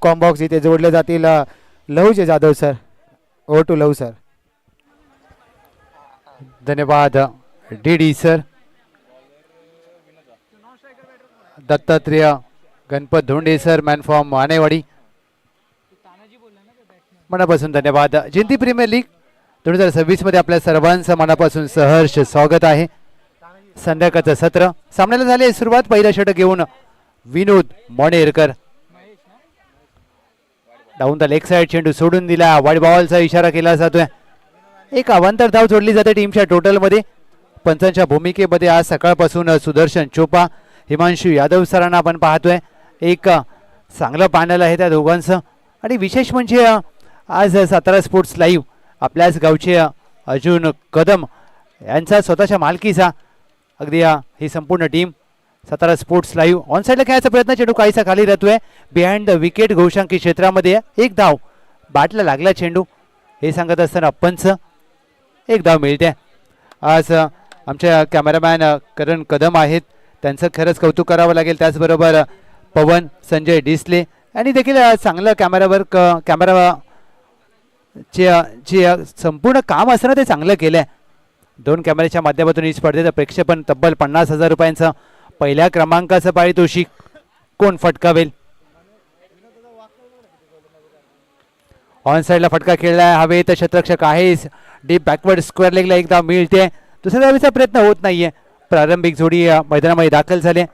Combox इथे जोडले जातील लहूचे जाधव सर. ओ टू लहू सर. धन्यवाद D sir. Dattatreya Ganpat Dhonde sir man from Anewadi, मनापासून धन्यवाद. जयंती प्रीमियर लीग 2026 मध्ये आपल्या सर्वांचं मनापासून सहर्ष स्वागत आहे. संध्याकाळचं सत्र सामन्याला झाले सुरुवात. पहिला षटक घेऊन विनोद मणेरकर. डाऊन द लेग साइड चेंडू सोडून दिला. वाईड बॉलचा इशारा केला जातोय. एक अवांतर धाव जोडली जाते टीमच्या टोटलमध्ये. पंचांच्या भूमिकेमध्ये आज सकाळपासून सुदर्शन चोपा, हिमांशू यादव सरांना आपण पाहतोय. एक चांगलं पॅनल आहे त्या दोघांचं. आणि विशेष म्हणजे आज सातारा स्पोर्ट्स लाईव्ह आपल्याच गावचे अर्जुन कदम यांचा स्वतःच्या मालकीचा अगदी ही संपूर्ण team Satara sports live on साईडला खेळायचा प्रयत्न. चेंडू काहीसा खाली राहतोय बिहाइंड द विकेट घोषांकी क्षेत्रामध्ये. एक धाव बॅटला लागला चेंडू हे सांगत असताना पंच एक धाव मिळते. आज आमच्या कॅमेरामॅन करण कदम आहेत, त्यांचं खरंच कौतुक करावं लागेल. त्याचबरोबर पवन संजय डिसले यांनी देखील चांगलं कॅमेरा जे संपूर्ण काम असतं ना ते चांगलं केलं आहे. 2 कॅमेऱ्याच्या माध्यमातून ही स्पर्धेचं प्रेक्षेपण तब्बल 50,000 रुपयांचं. पहिल्या क्रमांकाचं पारितोषिक कोण फटकावेल? ऑन साईडला फटका खेळलाय हवेत. क्षेत्ररक्षक आहे डीप बॅकवर्ड स्क्वेअर लेगला एकदा मिळते. दुसऱ्या धावेचा प्रयत्न होत नाहीये. प्रारंभिक जोडी मैदानामध्ये दाखल झाले.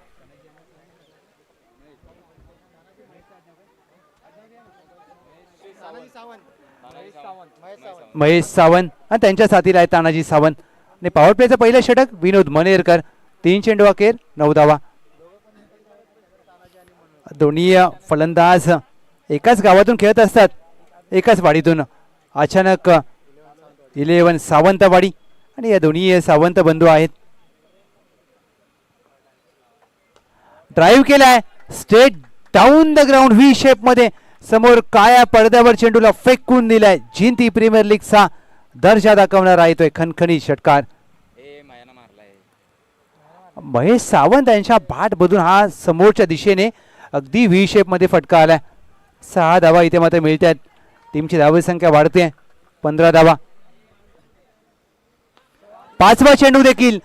महेश सावंत आणि त्यांच्या साथीला आहे तानाजी सावंत. आणि पॉवर प्लेचं पहिलं षटक विनोद मनेरकर. 3 चेंडू अखेर 9 धावा. दोन्ही फलंदाज एकाच गावातून खेळत असतात, एकाच वाडीतून. अचानक 11 सावंतवाडी आणि या दोन्ही सावंत बंधू आहेत. ड्राईव्ह केलाय straight down the ground V shape मध्ये. समोर काळ्या पडद्यावर चेंडूला फेकून दिलाय. जिंती प्रीमियर लीगचा दर्जा दाखवणारा येतोय खणखणीत षटकार. महेश सावंत यांच्या बाट बदलून हा समोरच्या दिशेने अगदी व्ही शेप मध्ये फटका आलाय. 6 धावा इथे मात्र मिळत आहेत. टीमची धाव संख्या वाढते 15 धावा. 5वा चेंडू देखील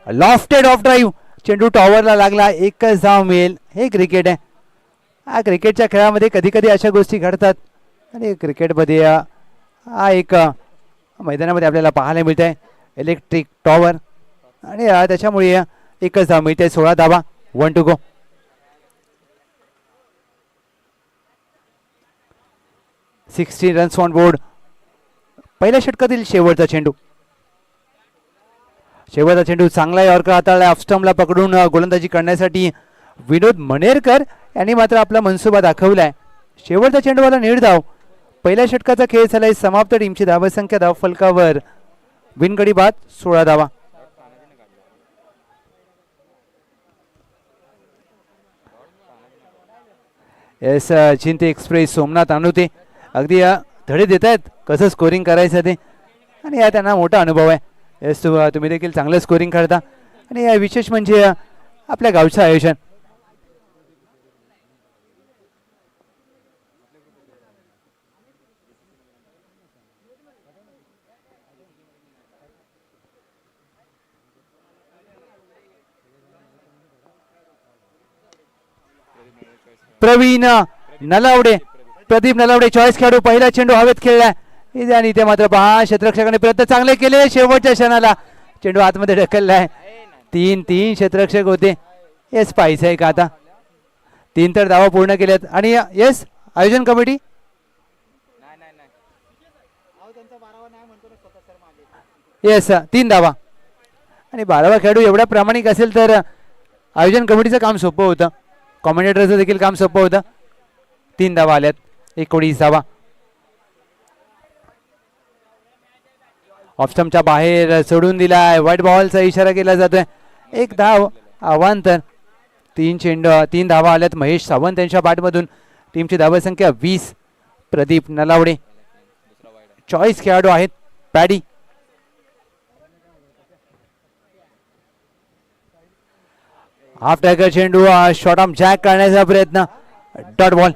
लॉफ्टेड ऑफ ड्राईव्ह. चेंडू टॉवरला लागला. एकच धाव मिळेल. हे क्रिकेट आहे. क्रिकेटच्या खेळामध्ये कधी कधी अशा गोष्टी घडतात आणि क्रिकेटमध्ये हा एक मैदानामध्ये आपल्याला पाहायला मिळत आहे. इलेक्ट्रिक टॉवर आणि त्याच्यामुळे एकच धाव मिळते. 16 धावा. 1 to go. Sixteen runs on board. पहिल्या षटकातील शेवटचा चेंडू. शेवटचा चेंडू चांगला यॉर्कर हाताळला. ऑफस्टम्पला पकडून गोलंदाजी करण्यासाठी विनोद मनेरकर यांनी मात्र आपला मनसुबा दाखवलाय. शेवटचा चेंडूवाला निर्धाव. पहिल्या षटकाचा खेळ झालाय समाप्त. टीमची धावसंख्या धाव फलकावर बिनगडी बाद 16 धावा. एस जिंती एक्सप्रेस सोमनाथ अनुते अगदी धडे देत आहेत कसं स्कोरिंग करायचं ते. आणि या त्यांना मोठा अनुभव आहे. एस तुम्ही देखील चांगलं स्कोरिंग करता. आणि विशेष म्हणजे आपल्या गावचं आयोजन. प्रवीण नलावडे, प्रदीप नलावडे चॉईस खेळाडू. पहिला चेंडू हवेत खेळलाय आणि इथे मात्र पहा क्षेत्ररक्षकाने प्रयत्न चांगले केले. शेवटच्या क्षणाला चेंडू आतमध्ये ढकललाय. 3 क्षेत्ररक्षक होते. येस पाहिजे आहे का आता? 3 तर धावा पूर्ण केल्यात. आणि येस आयोजन कमिटी येस 3 धावा. आणि 12वा खेळाडू एवढा प्रामाणिक असेल तर आयोजन कमिटीचं काम सोपं होतं. कॉमेंटेटरचं देखील काम सोपं होतं. 3 धावा आल्यात. 19 धावा. ऑफस्टम्पच्या बाहेर सोडून दिलाय. व्हाईट बॉलचा इशारा केला जातोय. 1 धाव अवांतर. 3 धावा आल्यात महेश सावंत यांच्या बॅटमधून. टीमची धावसंख्या 20. प्रदीप नलावडे चॉईस खेळाडू आहेत. पॅडी हाफ टॅकर चेंडू शॉर्ट आर्म जॅक करण्याचा प्रयत्न. Dot ball.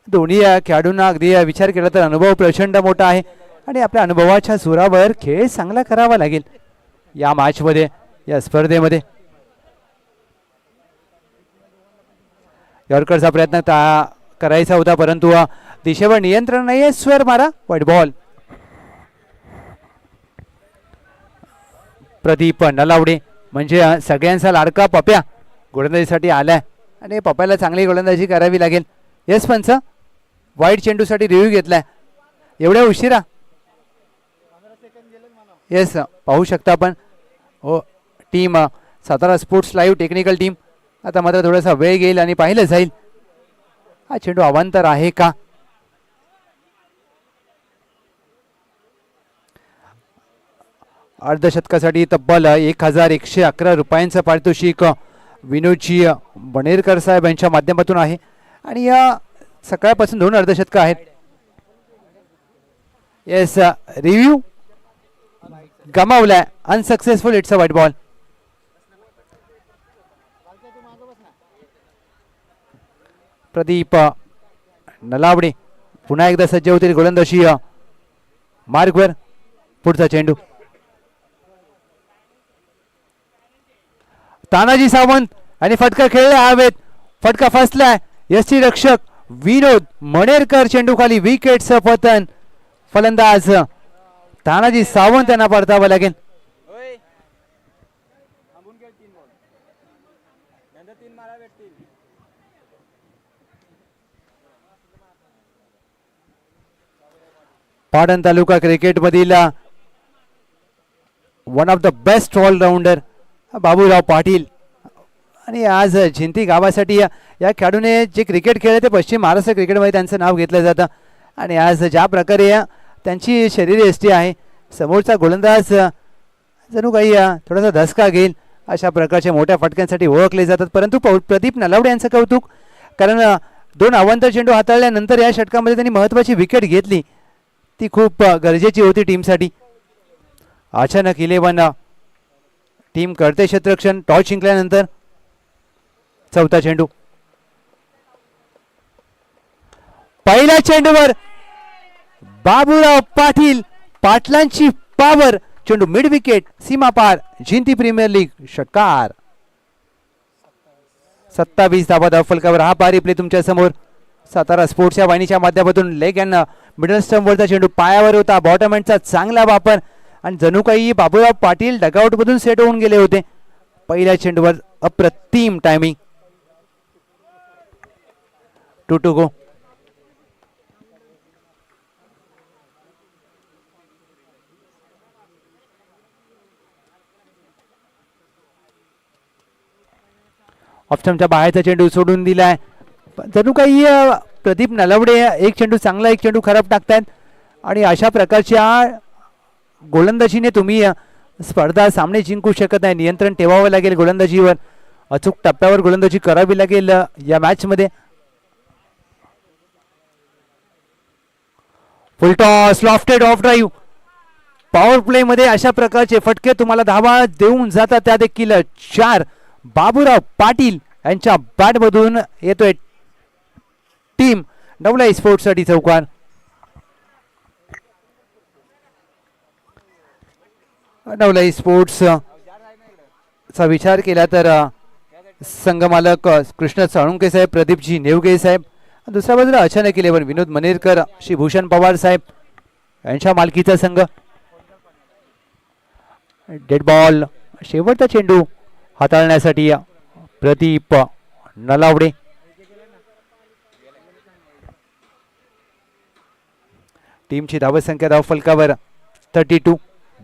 दोन्ही खेळाडूंना अगदी विचार केला तर अनुभव प्रचंड मोठा आहे आणि आपल्या अनुभवाच्या जोरावर खेळ चांगला करावा लागेल या मॅचमध्ये, या स्पर्धेमध्ये. यॉर्करचा प्रयत्न करायचा होता परंतु दिशेवर नियंत्रण नाहीये. स्वर मारा, व्हाईट बॉल. प्रदीप नलावडे म्हणजे सगळ्यांचा लाडका पप्या गोलंदाजीसाठी आलाय आणि पप्याला चांगली गोलंदाजी करावी लागेल. येस पंच, वाईट चेंडूसाठी रिव्ह्यू घेतलाय एवढ्या उशिरा. येस, पाहू शकता आपण. हो, team Satara sports live technical team आता मात्र थोडासा वेळ घेईल आणि पाहिलं जाईल हा चेंडू अवांतर आहे का. अर्धशतकासाठी तब्बल 1111 रुपयांचं पारितोषिक विनोदजी बनेरकर साहेब यांच्या माध्यमातून आहे आणि या सकाळपासून 2 अर्धशतकं आहेत. येस, रिव्ह्यू गमावलाय, unsuccessful. It's a white ball. Pradeep Nalawade पुन्हा एकदा सज्ज होतील गोलंदाजी मार्गवर. पुढचा चेंडू तानाजी सावंत आणि फटका खेळला हवेत. फटका फसलाय. यष्टी रक्षक विनोद मणेरकर चेंडू खाली. विकेटचं पतन. फलंदाज तानाजी सावंत यांना परतावं लागेल. पाटण तालुका क्रिकेट मधील one of the best allrounder Baburao Patil आणि आज झिंती गावासाठी या खेळाडूने जे क्रिकेट खेळले ते पश्चिम महाराष्ट्र क्रिकेटमध्ये त्यांचं नाव घेतलं जातं आणि आज ज्या प्रकारे त्यांची शरीरयष्टी आहे, समोरचा गोलंदाज जणू काही थोडासा धसका घेईल अशा प्रकारच्या मोठ्या फटक्यांसाठी ओळखले जातात. परंतु प्रदीप नलावडे यांचं कौतुक, कारण 2 अवांतर चेंडू हाताळल्यानंतर या षटकामध्ये त्यांनी महत्त्वाची विकेट घेतली. ती खूप गरजेची होती टीमसाठी. अचानक 11 टीम करते क्षेत्ररक्षण. टॉस जिंकल्यानंतर चौथा चेंडू. पहिल्या चेंडूवर बाबूराव पाटील, पाटलांची पावर. चेंडू मिड विकेट, सीमा पार. झिंती प्रीमियर लीग षटकार. 27 धावा धावफलकावर. हा पारी प्ले तुमच्या समोर सातारा स्पोर्ट्स या वाहिनीच्या माध्यमातून. लेग अँड मिडल स्टंपवरचा चेंडू पायावर होता. बॉटम एंडचा चांगला वापर आणि जणू काही बाबूराव पाटील डगआउट मधून सेट होऊन गेले होते. पहिल्या चेंडूवर अप्रतिम टायमिंग. 2 to go. ऑप्शनच्या बाहेरचा चेंडू सोडून दिलाय. जणू काही प्रदीप नलावडे एक चेंडू चांगला, एक चेंडू खराब टाकतायत आणि अशा प्रकारच्या गोलंदाजीने तुम्ही स्पर्धा सामने जिंकू शकत नाही. नियंत्रण ठेवावं लागेल गोलंदाजीवर. अचूक टप्प्यावर गोलंदाजी करावी लागेल या मॅच मध्ये. फुल toss, lofted of drive. Power play मध्ये अशा प्रकारचे फटके तुम्हाला धावा देऊन जातात. त्या देखील 4. बाबूराव पाटील यांच्या बॅट मधून येतोय. टीम नवलाई स्पोर्ट्स साठी चौकार. नवलाई स्पोर्ट्स चा विचार केला तर संघमालक कृष्ण साळुंके साहेब, प्रदीपजी नेवगे साहेब. दुसऱ्या बाजूला अचानक 11 विनोद मनेरकर, श्री भूषण पवार साहेब यांच्या मालकीचा संघ. Dead ball. शेवटचा चेंडू हाताळण्यासाठी प्रदीप नलावडे. टीमची धावसंख्या धावफलकावर 32.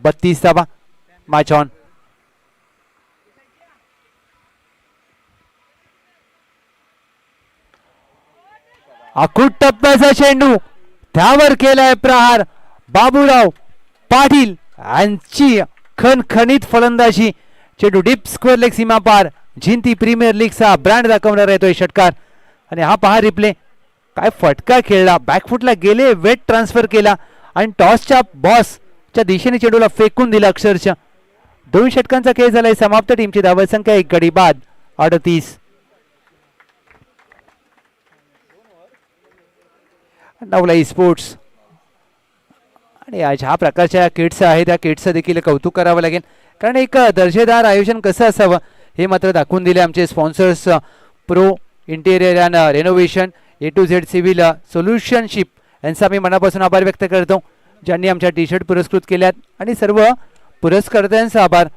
32 धावा. Match on. अखूट टप्प्याचा चेंडू त्यावर केलाय प्रहार. बाबूराव पाटील यांची खणखणीत फलंदाजी. चेंडू डीप स्क्वेअर लेग सीमा पार. झिंती प्रीमियर लीगचा ब्रँड दाखवणार आहे तो षटकार. आणि हा पहा रिप्ले. काय फटका खेळला, बॅकफुटला गेले, वेट ट्रान्सफर केला आणि टॉसच्या बॉसच्या दिशेने चेंडूला फेकून दिला अक्षरशः. 2 षटकांचा खेळ झालाय समाप्त. टीमची धावसंख्या 1 गडी बाद 38. नवलाई स्पोर्ट्स. आणि ज्या प्रकारच्या किट्स आहेत त्या किट्सचं देखील कौतुक करावं लागेल, कारण एक दर्जेदार आयोजन कसं असावं हे मात्र दाखवून दिले आमचे sponsors pro interior and renovation, A to Z civil सोल्युशनशिप यांचा मी मनापासून आभार व्यक्त करतो, ज्यांनी आमच्या टी शर्ट पुरस्कृत केल्यात. आणि सर्व पुरस्कर्त्यांचा आभार.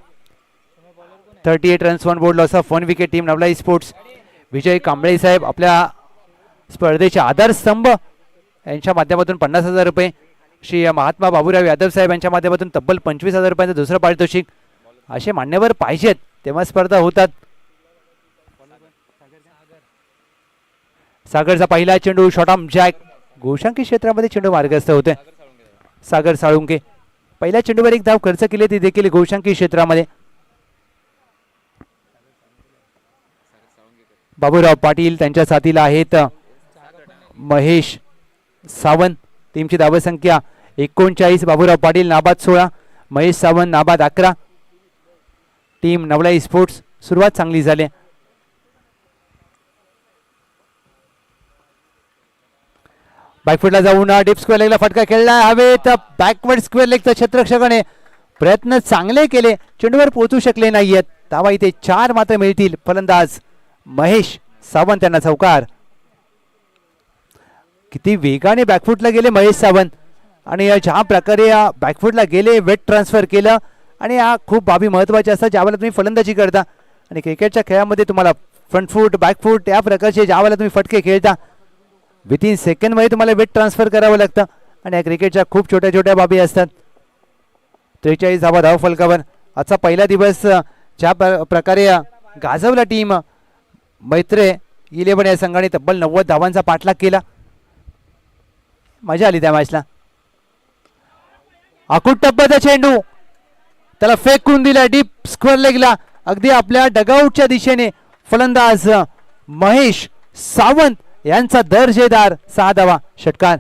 38 runs on board, loss of 1 wicket team Navlai sports. Vijay Kamble साहेब आपल्या स्पर्धेचे आधारस्तंभ यांच्या माध्यमातून 50,000 रुपये. श्री महात्मा बाबूराव यादव साहेब यांच्या माध्यमातून तब्बल 25,000 रुपयांचं दुसरं पारितोषिक. असे मान्यवर पाहिजेत तेव्हा स्पर्धा होतात. सागरचा पहिला चेंडू शॉर्ट आर्म जॅक, गोशांकी क्षेत्रामध्ये चेंडू मार्गस्थ होते. सागर साळुंके पहिल्या चेंडूवर एक धाव खर्च केली, ती देखील गोशांकी क्षेत्रामध्ये. बाबूराव पाटील त्यांच्या साथीला आहेत महेश सावंत. टीमची धावसंख्या 39. बाबूराव पाटील नाबाद 16, महेश सावंत नाबाद 11. टीम नवलाई स्पोर्ट्स सुरुवात चांगली झाली. बॅकफुटला जाऊन डीप स्क्वेअर लेगला फटका खेळला हवेत. बॅकवर्ड स्क्वेअर लेगचा क्षेत्ररक्षकाने प्रयत्न चांगले केले, चेंडूवर पोहोचू शकले नाहीयेत. धावा इथे 4 मात्र मिळतील. फलंदाज महेश सावंत यांना चौकार. किती वेगाने बॅकफुटला गेले महेश सावंत, आणि ज्या प्रकारे बॅकफुटला गेले, वेट ट्रान्सफर केलं. आणि या खूप बाबी महत्त्वाच्या असतात ज्यावेळेला तुम्ही फलंदाजी करता. आणि क्रिकेटच्या खेळामध्ये तुम्हाला फ्रंट फूट बॅकफूट या प्रकारचे ज्यावेळेला तुम्ही फटके खेळता विथिन सेकंडमध्ये तुम्हाला वेट ट्रान्सफर करावं लागतं. आणि या क्रिकेटच्या खूप छोट्या छोट्या बाबी असतात. 43 धावा धाव फलकावर. आजचा पहिला दिवस ज्या प्रकारे गाजवला टीम मैत्रे 11 या संघाने तब्बल 90 धावांचा पाठलाग केला. मजा आली त्या मॅचला. आकुट टप्प्याचा चेंडू त्याला फेकून दिला डीप स्क्वेअर लेगला, अगदी आपल्या डगआउटच्या दिशेने. फलंदाज महेश सावंत यांचा दर्जेदार 6 धावा षटकार.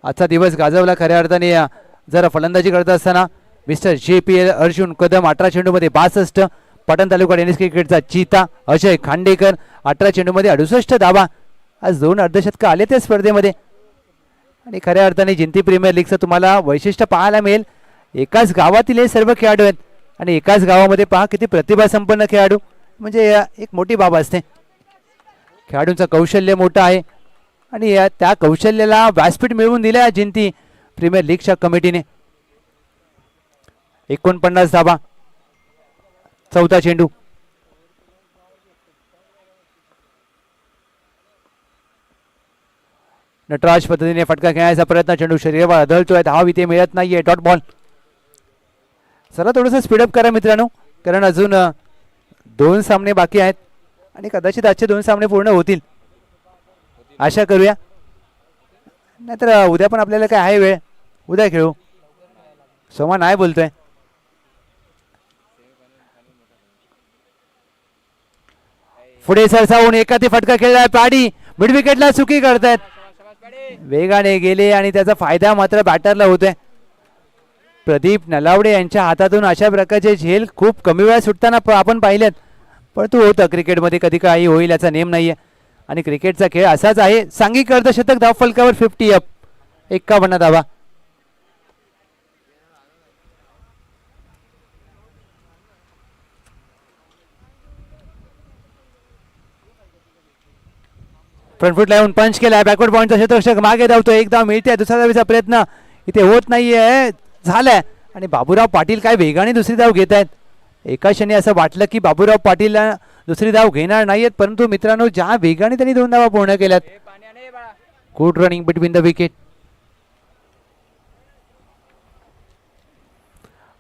आजचा दिवस गाजवला खऱ्या अर्थाने. जर फलंदाजी करत असताना मिस्टर JPL अर्जुन कदम 18 चेंडूमध्ये 62. पाटण तालुका टेनिस क्रिकेटचा चीता अजय खांडेकर 18 चेंडूमध्ये 68 धावा. आज 2 अर्धशतक आले त्या स्पर्धेमध्ये. आणि खऱ्या अर्थाने जिंती प्रीमियर लीगचं तुम्हाला वैशिष्ट्य पाहायला मिळेल. एकाच गावातील हे सर्व खेळाडू आहेत, आणि एकाच गावामध्ये पहा किती प्रतिभा संपन्न खेळाडू, म्हणजे एक मोठी बाब असते. खेळाडूंचं कौशल्य मोठं आहे, आणि त्या कौशल्याला व्यासपीठ मिळवून दिलं या जिंती प्रीमियर लीगच्या कमिटीने. 49 धावा. चौथा चेंडू नटराज पद्धतीने फटका खेळण्याचा प्रयत्न, चेंडू शरीरावर आदळतोय, धाव इथे मिळत नाहीये. Dot ball. चला थोडंसं स्पीडअप करा मित्रांनो, कारण अजून 2 सामने बाकी आहेत, आणि कदाचित आजचे 2 सामने पूर्ण होतील आशा करूया. नाहीतर उद्या पण आपल्याला काय आहे वेळ, उद्या खेळू. सोमा नाही बोलतोय. पुढे सरसावून एकाती फटका खेळलाय. पाडी मिड विकेटला चुकी करतायत. वेगाने गेले आणि त्याचा फायदा मात्र बॅटरला होतोय. प्रदीप नलावडे यांच्या हातातून अशा प्रकारचे झेल खूप कमी वेळा सुटताना आपण पाहिलेत, परंतु होतं क्रिकेटमध्ये कधी काही होईल याचा नेम नाहीये. आणि क्रिकेटचा खेळ असाच आहे. सांघिक अर्धशतक धाव फलकावर 50 अप. 51 धावा. फ्रंट फूट लावून पंच केलाय. बॅकवर्ड पॉईंटचा क्षेत्ररक्षक मागे धावतो. एक धाव मिळते. दुसऱ्या धावीचा प्रयत्न इथे होत नाहीये, झालाय. आणि बाबूराव पाटील काय वेगाने दुसरी धाव घेत आहेत. एका क्षणी असं वाटलं की बाबूराव पाटील दुसरी धाव घेणार नाहीयेत, परंतु मित्रांनो ज्या वेगाने त्यांनी 2 धावा पूर्ण केल्यात. Good running between the wicket.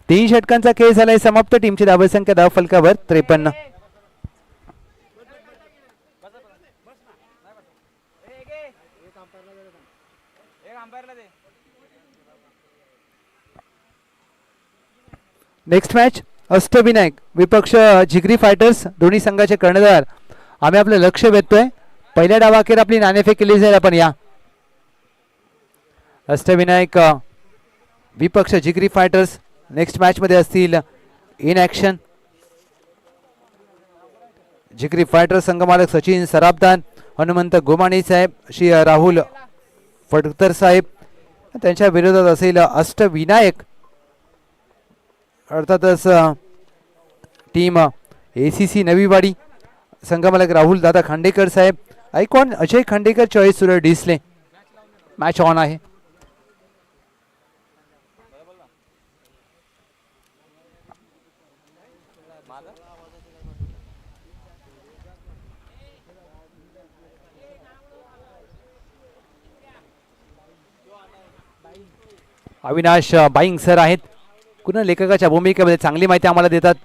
3 षटकांचा खेळ झालाय समाप्त. टीमची धावसंख्या धाव फलकावर 53. नेक्स्ट मॅच अष्टविनायक विपक्ष जिगरी फायटर्स. दोन्ही संघाचे कर्णधार. आम्ही आपलं लक्ष वेधतोय. पहिल्या डावाखेर आपली नाणेफेक केली जाईल. आपण या अष्टविनायक विपक्ष जिगरी फायटर्स नेक्स्ट मॅच मध्ये असतील इन ऍक्शन. जिगरी फायटर्स संघमालक सचिन सराबदान, हनुमंत गोमाणी साहेब, श्री राहुल फडतर साहेब, त्यांच्या विरोधात असेल अष्टविनायक, अर्थातच टीम ACC नवीवाडी, संघमालक राहुल दादा खांडेकर साहेब, icon Ajay Khandekar, choice Suraj Disle. Match on आहे. अविनाश बाईंग सर आहेत, कुणा लेखकाच्या भूमिकेमध्ये चांगली माहिती आम्हाला देतात.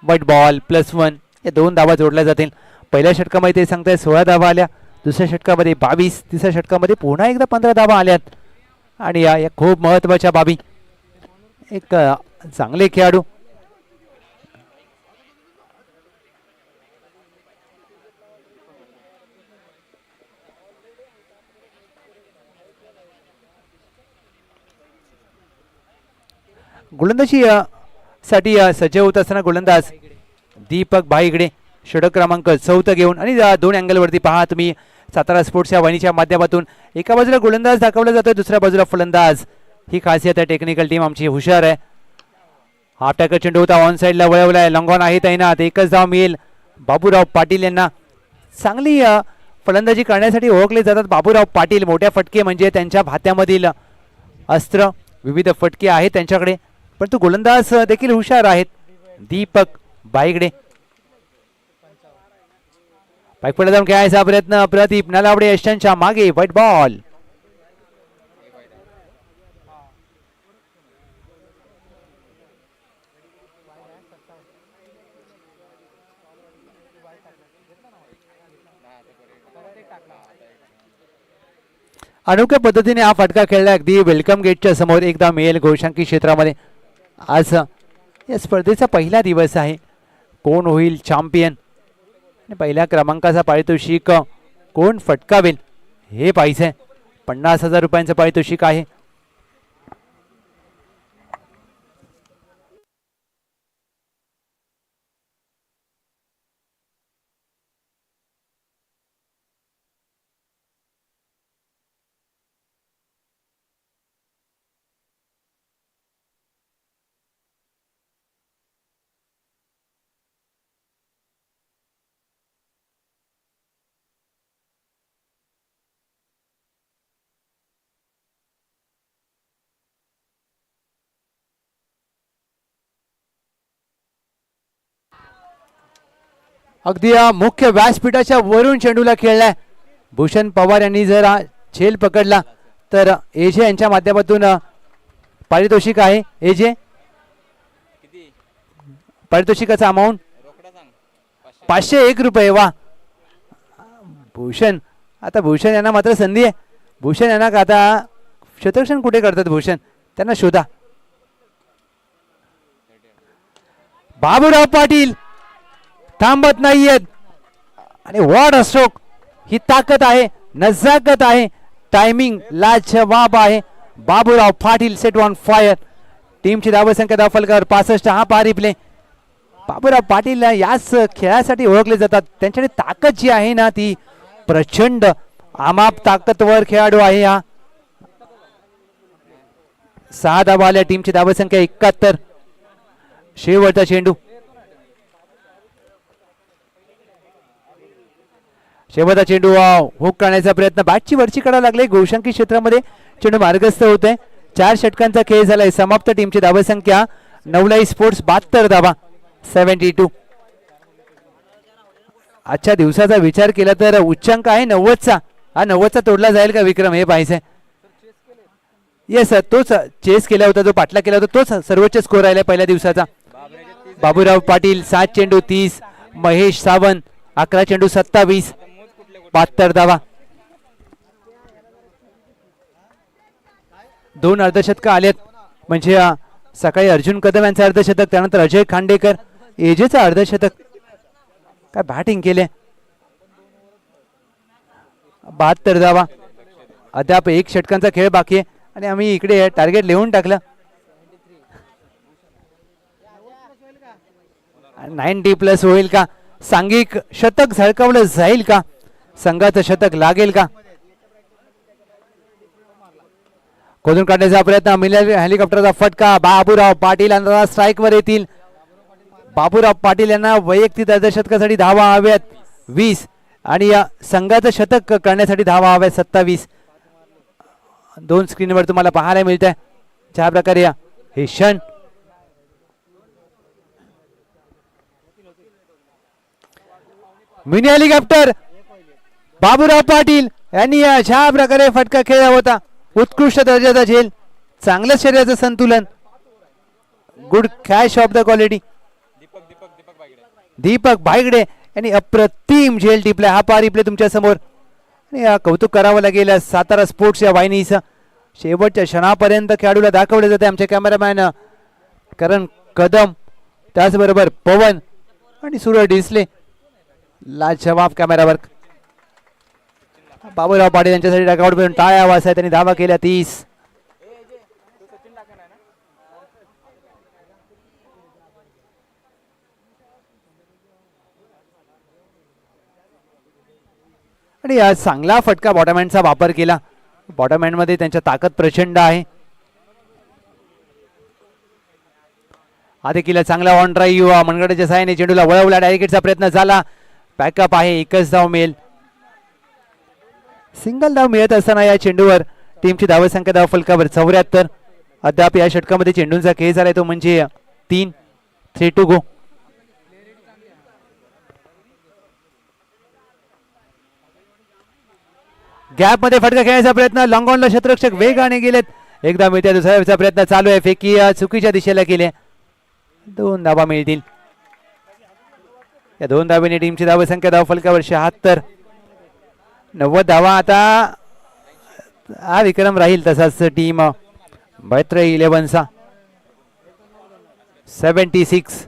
व्हाईट बॉल +1 या 2 धावा जोडल्या जातील. पहिल्या षटकामध्ये ते सांगताय 16 धावा आल्या, दुसऱ्या षटकामध्ये 22, तिसऱ्या षटकामध्ये पुन्हा एकदा 15 धावा आल्यात. आणि या खूप महत्वाच्या बाबी. एक चांगले खेळाडू, गोलंदाजी साठी सज्ज होत असताना गोलंदाज दीपक भाईगडे, षटक क्रमांक 14 घेऊन. आणि 2 अँगलवरती पहा तुम्ही सातारा स्पोर्ट्स या वाहिनीच्या माध्यमातून. एका बाजूला गोलंदाज दाखवला जातोय, दुसऱ्या बाजूला फलंदाज. ही खासियत आहे, टेक्निकल टीम आमची हुशार आहे. हा टॅकल चेंडू होता, ऑन साईडला वळवलाय, लॉंगॉन आहे तैनात. एकच धाव मिळेल बाबूराव पाटील यांना. चांगली फलंदाजी करण्यासाठी ओळखले जातात बाबूराव पाटील. मोठ्या फटके म्हणजे त्यांच्या भात्यामधील अस्त्र, विविध फटके आहेत त्यांच्याकडे, परंतु गोलंदाज देखील हुशार आहेत. दीपक बाईगडे पायपडा जाऊन खेळायचा प्रयत्न, प्रदीप नलावडे यशांच्या मागे. White ball. अनोख्या पद्धतीने हा फटका खेळला, अगदी वेलकम गेटच्या समोर. एकदा मिळेल घोषांकी क्षेत्रामध्ये. आज या स्पर्धेचा पहिला दिवस आहे. कोण होईल चॅम्पियन, पहिल्या क्रमांकाचा पारितोषिक कोण फटकावेल हे पाहिजे. 50,000 रुपयांचं पारितोषिक आहे. अगदी मुख्य व्यासपीठाच्या वरून चेंडूला खेळलाय. भूषण पवार यांनी जर झेल पकडला तर एजे यांच्या माध्यमातून पारितोषिक आहे. एजे, पारितोषिकाचा अमाऊंट 501 रुपये. वा भूषण, आता भूषण यांना मात्र संधी आहे. भूषण यांना आता शतरक्षण कुठे करतात भूषण, त्यांना शोधा. बाबूराव पाटील थांबत नाहीयेत. आणि वॉट अ स्ट्रोक, ही ताकद आहे, नजाकत आहे, टायमिंग लाजवाब आहे. Baburao Patil set on fire. टीमची धावसंख्या दाखल 65. हा पहा रिप्ले. बाबूराव पाटील याच खेळासाठी ओळखले जातात. त्यांच्याकडे ताकद जी आहे ना ती प्रचंड, अमाप ताकदवर खेळाडू आहे. हा 6 धावा आल्या, टीमची धावसंख्या 71. शेवटचा चेंडू, शेवटचा चेंडू हुक करण्याचा प्रयत्न. बॅटची वरची कडा लागले, घोषांकी क्षेत्रामध्ये चेंडू मार्गस्थ होते. 4 षटकांचा खेळ झालाय समाप्त. टीमची धावसंख्या नवलाई स्पोर्ट्स 72 धावा, 72. आजच्या दिवसाचा विचार केला तर उच्चांक आहे 90चा. हा 90चा तोडला जाईल का विक्रम, हे पाहायचंय. येस, तोच चेस केला होता, जो पाटला केला होता, तोच सर्वोच्च स्कोर राहिला पहिल्या दिवसाचा. बाबूराव पाटील 7 चेंडू 30. महेश सावंत 11 चेंडू 27, 72 धावा. 2 अर्धशतक आलेत. म्हणजे सकाळी अर्जुन कदम यांचं अर्धशतक, त्यानंतर अजय खांडेकर, एजेचं अर्धशतक. काय बॅटिंग केले. 72 धावा. अद्याप 1 षटकांचा खेळ बाकी आहे आणि आम्ही इकडे टार्गेट लिहून टाकलं. 90+ होईल का, सांघिक शतक झळकावलं जाईल का, संघाचं शतक लागेल का. खोदून काढण्याचा प्रयत्न, मिलिटरी हेलिकॉप्टरचा फटका. बाबूराव पाटील यांना स्ट्राईक वर येतील. बाबूराव पाटील यांना वैयक्तिक अर्धशतकासाठी धावा हव्यात 20 आणि या संघाचं शतक करण्यासाठी धावा हव्यात 27. दोन स्क्रीनवर तुम्हाला पाहायला मिळत आहे ज्या प्रकारे हे क्षण. मिनी हेलिकॉप्टर बाबूराव पाटील यांनी अशा प्रकारे फटका खेळला होता. उत्कृष्ट दर्जाचा झेल, चांगल्या शरीराचं संतुलन, good catch of the quality. Deepak Bhaigade यांनी अप्रतिम झेल टिपला. हा पार रिप्ले तुमच्या समोर आणि कौतुक करावं लागेल सातारा स्पोर्ट्स या वाहिनीचं. शेवटच्या क्षणापर्यंत खेळाडूला दाखवले जाते आमचे कॅमेरामॅन करण कदम, त्याचबरोबर पवन आणि सूरज डिसले. लाजवाब कॅमेरा वर्क. बाबूराव पाटील यांच्यासाठी डगआउट पर्यंत टाळ्या आवाज आहे. त्यांनी धावा केल्या 30. आणि या चांगला फटका बॉटमहँडचा वापर केला. बॉटमहँड मध्ये त्यांच्या ताकद प्रचंड आहे. आधी केला चांगला ऑन ड्राईव्ह, मनगटाच्या साहाय्याने चेंडूला वळवला. डायरेक्टचा प्रयत्न झाला. बॅकअप आहे, एकच धाव मिळेल. सिंगल धाव मिळत असताना या चेंडूवर टीमची धावसंख्या धाव फलकावर 74. अद्याप या षटकामध्ये चेंडूंचा खेळ झालाय तो म्हणजे 3. 3 to go. गॅप मध्ये फटका खेळण्याचा प्रयत्न, लॉंग ऑनला क्षेत्ररक्षक वेगाने गेलेत. एकदा मिळते, दुसऱ्या प्रयत्न चालू आहे. फेकी चुकीच्या दिशेला केले. 2 धावा मिळतील. या 2 धावेने टीमची धावसंख्या धाव फलकावर 76. 90 धावा आता हा विक्रम राहील तसाच टीम बैत्र 11चा 76.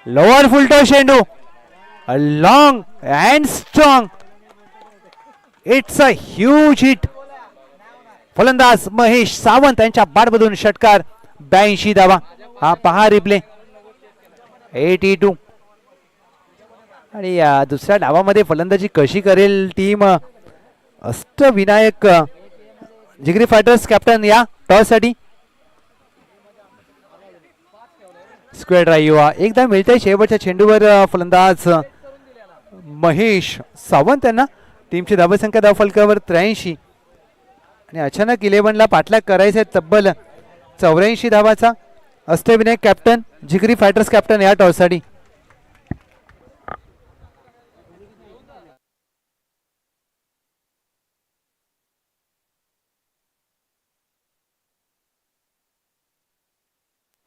लोअर फुलटो चेंडू, long and strong. It's a huge hit. फलंदाज महेश सावंत यांच्या बॅटमधून षटकार. 82 धावा. हा पहा रिप्ले. 82. आणि या दुसऱ्या डावामध्ये फलंदाजी कशी करेल टीम अष्टविनायक जिगरी फायटर्स कॅप्टन या टॉस साठी. स्क्वेअर ड्राईव्ह एकदा मिळते शेवटच्या चेंडूवर. फलंदाज महेश सावंत यांना टीमची धावसंख्या धाव फलकावर 83. आणि अचानक 11ला पाठलाग करायचा तब्बल 84 धावाचा. अष्टविनायक कॅप्टन जिगरी फायटर्स कॅप्टन या टॉस साठी.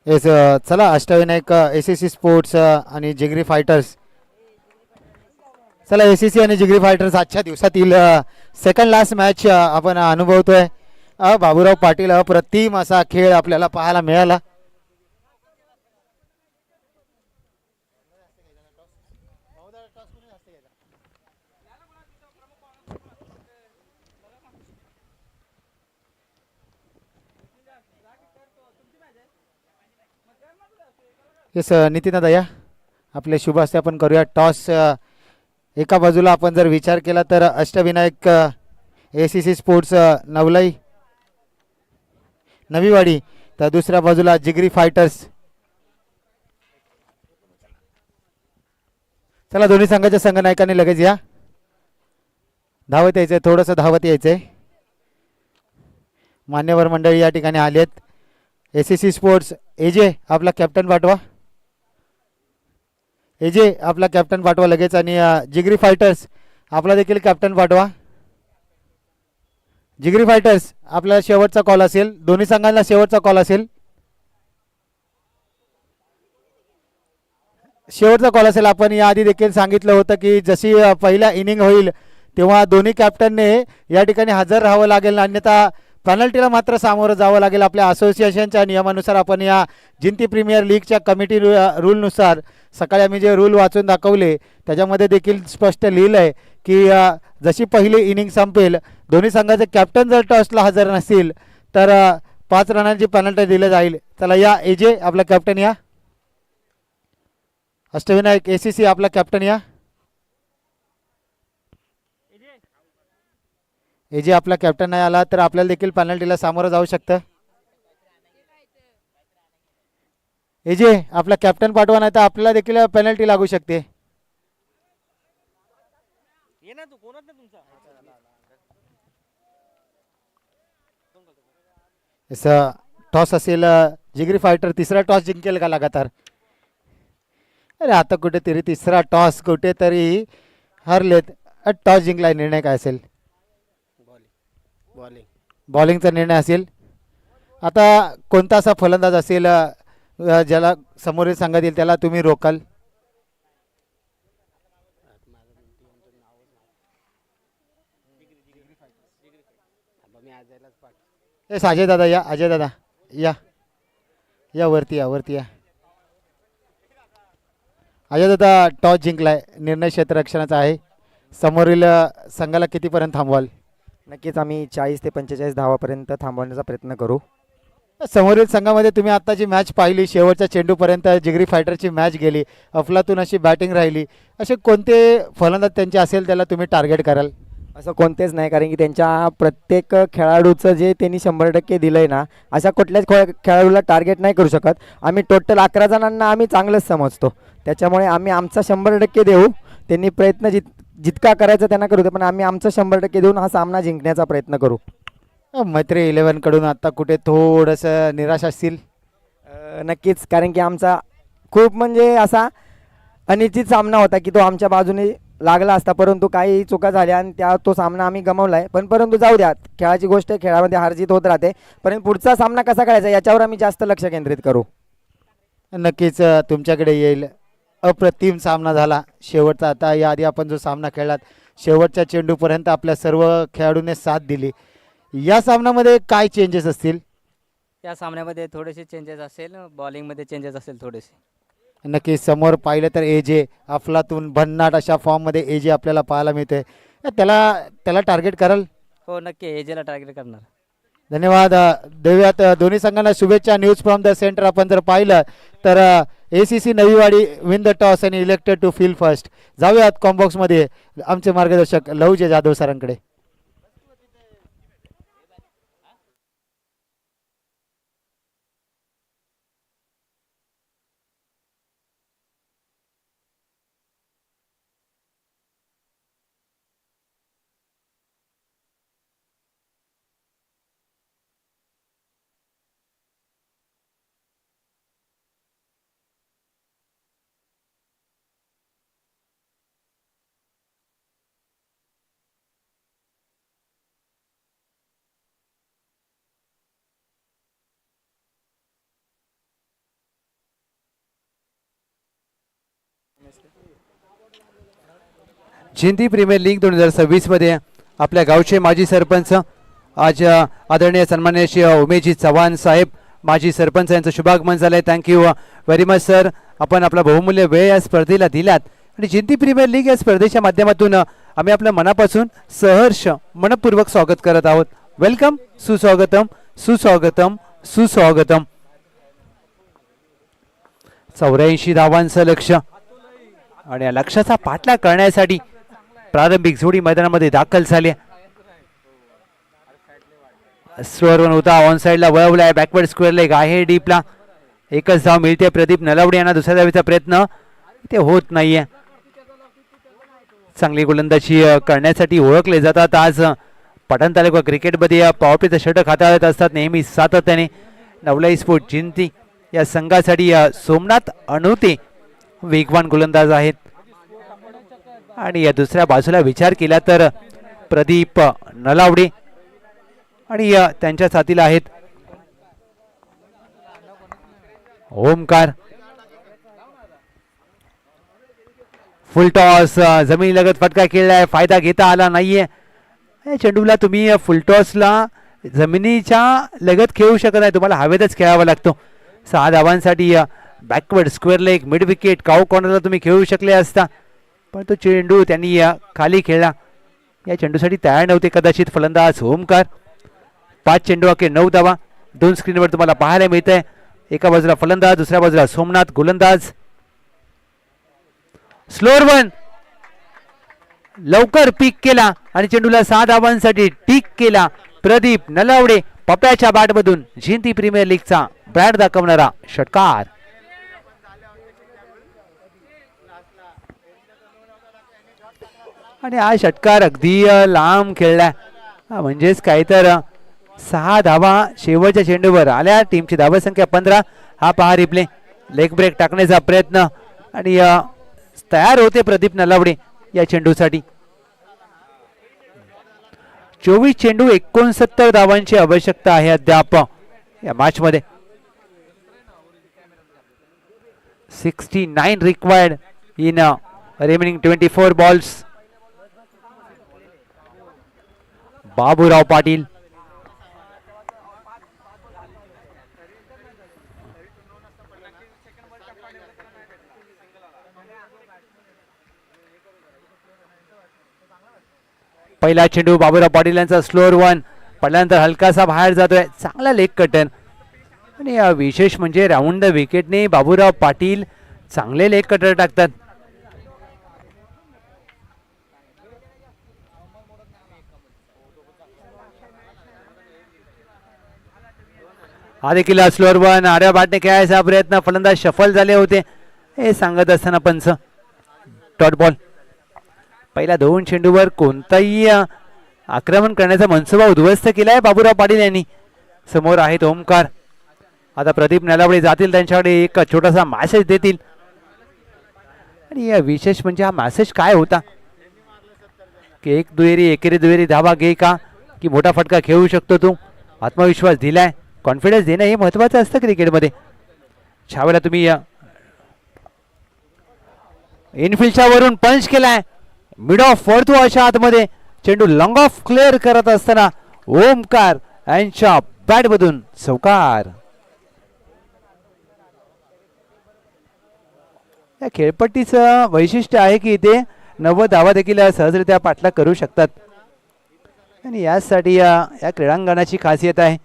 येस चला अष्टविनायक एसीसी स्पोर्ट्स आणि जिगरी फायटर्स. चला एसीसी आणि जिगरी फायटर्स आजच्या दिवसातील सेकंड लास्ट मॅच आपण अनुभवतोय. बाबूराव पाटील अप्रतिम असा खेळ आपल्याला पाहायला मिळाला. येस नितीन दया आपले शुभ हस्ते आपण करूया टॉस. एका बाजूला आपण जर विचार केला तर अष्टविनायक एसीसी स्पोर्ट्स नवलाई नवीवाडी, तर दुसऱ्या बाजूला जिगरी फायटर्स. चला दोन्ही संघाच्या संघनायकांनी लगेच या. धावत यायचंय, थोडंसं धावत यायचंय. मान्यवर मंडळी या ठिकाणी आलेत. एसीसी स्पोर्ट्स एजे आपला कॅप्टन पाठवा. एजे आपला कॅप्टन पाठवा लगेच. आणि जिगरी फायटर्स आपला देखील कॅप्टन पाठवा. जिगरी फायटर्स आपला शेवटचा कॉल असेल. दोन्ही संघांना शेवटचा कॉल असेल. शेवटचा कॉल असेल. आपण याआधी देखील सांगितलं होतं की जशी पहिला इनिंग होईल तेव्हा दोन्ही कॅप्टनने या ठिकाणी हजर राहावं लागेल, अन्यथा पेनल्टीला मात्र सामोरं जावं लागेल. आपल्या असोसिएशनच्या नियमानुसार आपण या जिंती प्रीमियर लीगच्या कमिटी रूलनुसार सकाळी आम्ही जे रूल वाचून दाखवले त्याच्यामध्ये देखील स्पष्ट लिहिलं आहे की जशी पहिली इनिंग संपेल दोन्ही संघाचे कॅप्टन जर टॉसला हजर नसतील तर 5 रनांची पेनल्टी दिली जाईल. चला या एजे आपला कॅप्टन या. अष्टविनायक एसीसी आपला कॅप्टन या. एजे आपला कॅप्टन नाही आला तर आपल्याला देखील पेनल्टीला सामोरं जाऊ शकतं. एजे आपला कॅप्टन पाठवा नाही तर आपल्याला देखील पेनल्टी लागू शकते. टॉस असेल, जिगरी फायटर तिसरा टॉस जिंकेल का लगातार. अरे आता कुठेतरी तिसरा टॉस कुठेतरी हरलेत. टॉस जिंकला, निर्णय काय असेल? बॉलिंगचा निर्णय असेल. आता कोणता असा फलंदाज असेल ज्याला समोरील संघात येईल त्याला तुम्ही रोकाल? अजय दादा या, अजय दादा या, या वरती या, वरती या. अजय दादा टॉस जिंकलाय, निर्णय क्षेत्ररक्षणाचा आहे. समोरील संघाला कितीपर्यंत थांबवाल? नक्कीच आम्ही 40 ते 45 धावापर्यंत थांबवण्याचा प्रयत्न करू. समोरील संघामध्ये तुम्ही आत्ताची मॅच पाहिली, शेवटच्या चेंडूपर्यंत जिगरी फायटरची मॅच गेली, अफलातून अशी बॅटिंग राहिली. असे कोणते फलंदाज त्यांचे असेल त्याला तुम्ही टार्गेट कराल? असं कोणतेच नाही, कारण की त्यांच्या प्रत्येक खेळाडूचं जे त्यांनी 100% दिलं आहे ना, अशा कुठल्याच खेळाडूला टार्गेट नाही करू शकत. आम्ही टोटल 11 जणांना आम्ही चांगलंच समजतो, त्याच्यामुळे आम्ही आमचा 100% देऊ. त्यांनी प्रयत्न जितका करायचा त्यांना करू दे, पण आम्ही आमचं 100% देऊन हा सामना जिंकण्याचा प्रयत्न करू. मैत्री 11 कडून आता कुठे थोडंसं निराश असतील? नक्कीच, कारण की आमचा खूप म्हणजे असा अनिश्चित सामना होता की तो आमच्या बाजूने लागला असता, परंतु काही चुका झाल्या आणि तो सामना आम्ही गमावला आहे. परंतु जाऊ द्या, खेळाची गोष्ट आहे, खेळामध्ये हारजीत होत राहते, परंतु पुढचा सामना कसा खेळायचा याच्यावर आम्ही जास्त लक्ष केंद्रित करू. नक्कीच तुमच्याकडे येईल. अप्रतिम सामना झाला शेवटचा. आता याआधी आपण जो सामना खेळलात शेवटच्या चेंडूपर्यंत आपल्या सर्व खेळाडूंनी साथ दिली. या सामन्यामध्ये काय चेंजेस असतील? या सामन्यामध्ये थोडेसे चेंजेस असेल, बॉलिंगमध्ये चेंजेस असेल थोडेसे. नक्की समोर पाहिलं तर एजे अफलातून भन्नाट अशा फॉर्ममध्ये एजे आपल्याला पाहायला मिळते. त्याला टार्गेट कराल? हो नक्की, एजेला टार्गेट करणार. धन्यवाद देऊयात दोन्ही संघांना शुभेच्छा. न्यूज फ्रॉम द सेंटर आपण जर पाहिलं तर ACC Naviwadi win the toss आणि इलेक्टेड टू फील्ड फर्स्ट. जाऊयात कॉम्बॉक्समध्ये आमचे मार्गदर्शक लहुजे जाधव सरांकडे. जिंती प्रीमियर लीग 2026 मध्ये आपल्या गावचे माजी सरपंच आज आदरणीय सन्माननीय श्री उमेशजी चव्हाण साहेब माजी सरपंच यांचं शुभागमन झालंय. Thank you very much sir. आपण आपला बहुमूल्य वेळ या स्पर्धेला दिलात आणि जिंती प्रीमियर लीग या स्पर्धेच्या माध्यमातून आम्ही आपल्या मनापासून सहर्ष मनपूर्वक स्वागत करत आहोत. वेलकम, सुस्वागतम, सुस्वागतम, सुस्वागतम. 84 धावांचं लक्ष्य आणि या लक्ष्याचा पाठलाग करण्यासाठी प्रारंभिक जोडी मैदानामध्ये दाखल झाली. स्लोअर वन होता, ऑन साइडला वळवलाय, बॅकवर्ड स्क्वेअर लेग आहे डीपला. एकच धाव मिळते. प्रदीप नलावडे यांना दुसऱ्या धावेचा प्रयत्न ते होत नाहीये. चांगली गोलंदाजी करण्यासाठी ओळखले जातात आज पठाण तालुका क्रिकेटमध्ये. पॉवर प्लेचा षटक हाताळत असतात नेहमी सातत्याने. नवलाई स्पोर्ट जिंती या संघासाठी सोमनाथ अणुते वेगवान गोलंदाज आहेत आणि या दुसऱ्या बाजूला विचार केला तर प्रदीप नलावडे आणि त्यांच्या साथीला आहेत ओमकार. फुल टॉस जमिनी लगत फटका खेळलाय, फायदा घेता आला नाहीये. या चेंडूला तुम्ही फुल टॉसला जमिनीच्या लगत खेळू शकत नाही, तुम्हाला हवेतच खेळावा लागतो. 6 धावांसाठी backward square leg mid wicket cow कॉर्नरला तुम्ही खेळू शकले असता, पण तो चेंडू त्यांनी खाली खेळला. या चेंडूसाठी तयार नव्हते कदाचित फलंदाज ओमकार. 5 चेंडू अखेर 9 धावा 2 स्क्रीनवर तुम्हाला पाहायला मिळत आहे. एका बाजूला फलंदाज, दुसऱ्या बाजूला सोमनाथ गोलंदाज. स्लोअर वन लवकर पीक केला आणि चेंडूला 6 धावांसाठी टिक केला. प्रदीप नलावडे पप्प्याच्या बॅटमधून जिंती प्रीमियर लीगचा ब्रँड दाखवणारा षटकार. आणि हा षटकार अगदी लांब खेळला, म्हणजेच काय तर 6 धावा शेवटच्या चेंडूवर आल्या. टीमची धावसंख्या 15. हा पहा रिप्ले. लेग ब्रेक टाकण्याचा प्रयत्न आणि तयार होते प्रदीप नलावडे या चेंडूसाठी. 24 चेंडू 69 धावांची आवश्यकता आहे अद्याप या मॅच मध्ये. 69 required in remaining 24 balls. Baburao Patil पहिला चेंडू बाबूराव पाटील यांचा स्लोअर वन पडल्यानंतर हलकासा बाहेर जातोय. चांगला लेग कटन आणि विशेष म्हणजे राऊंड द विकेटने बाबूराव पाटील चांगले लेग कटर टाकतात. हा देखील स्लोअर वन आड्या बॅटने खेळायचा प्रयत्न. फलंदाज शफल झाले होते हे सांगत असताना पंच डॉट बॉल. पहिल्या 2 चेंडूवर कोणताही आक्रमण करण्याचा मनसुबा उद्ध्वस्त केलाय बाबूराव पाटील यांनी. समोर आहेत ओमकार. आता प्रदीप नलावडे जातील त्यांच्याकडे एक छोटासा मॅसेज देतील. आणि विशेष म्हणजे हा मॅसेज काय होता की एक दुहेरी एकेरी दुहेरी धावा घे का की मोठा फटका खेळू शकतो तू. आत्मविश्वास दिलाय, कॉन्फिडन्स देणं हे महत्वाचं असतं क्रिकेटमध्ये. छावेला तुम्ही इनफिल्डच्या वरून पंच केलाय. मिड ऑफ फोर्थ अशा आतमध्ये चेंडू लॉंग ऑफ क्लिअर करत असताना ओमकार यांच्या बॅटमधून चौकार. या खेळपट्टीचं वैशिष्ट्य आहे की इथे 90 धावा देखील सहजरित्या पाठलाग करू शकतात. आणि यासाठी या क्रीडांगणाची खासियत आहे.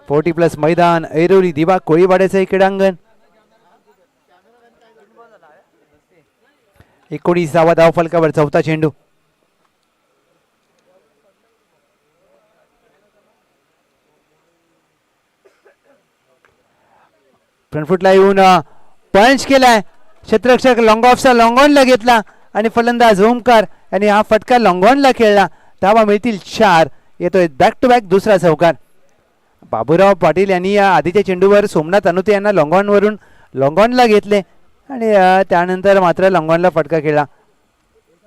40+ मैदान, ऐरोली दिवा कोळीवाड्याचं हे क्रीडांगण. 19 धाव फलकावर चौथा चेंडू. फ्रंटफुटला येऊन पंच केलाय. क्षेत्ररक्षक लॉंग ऑफचा लॉंग ऑनला घेतला आणि फलंदाज ओमकार यांनी हा फटका लॉंग ऑनला खेळला. धावा मिळतील 4. येतोय बॅक टू बॅक दुसरा चौकार. बाबूराव पाटील यांनी या आधीच्या चेंडूवर सोमनाथ अनुते यांना लॉंग ऑन वरून लॉंग ऑनला घेतले आणि त्यानंतर मात्र लॉंग ऑनला फटका खेळला.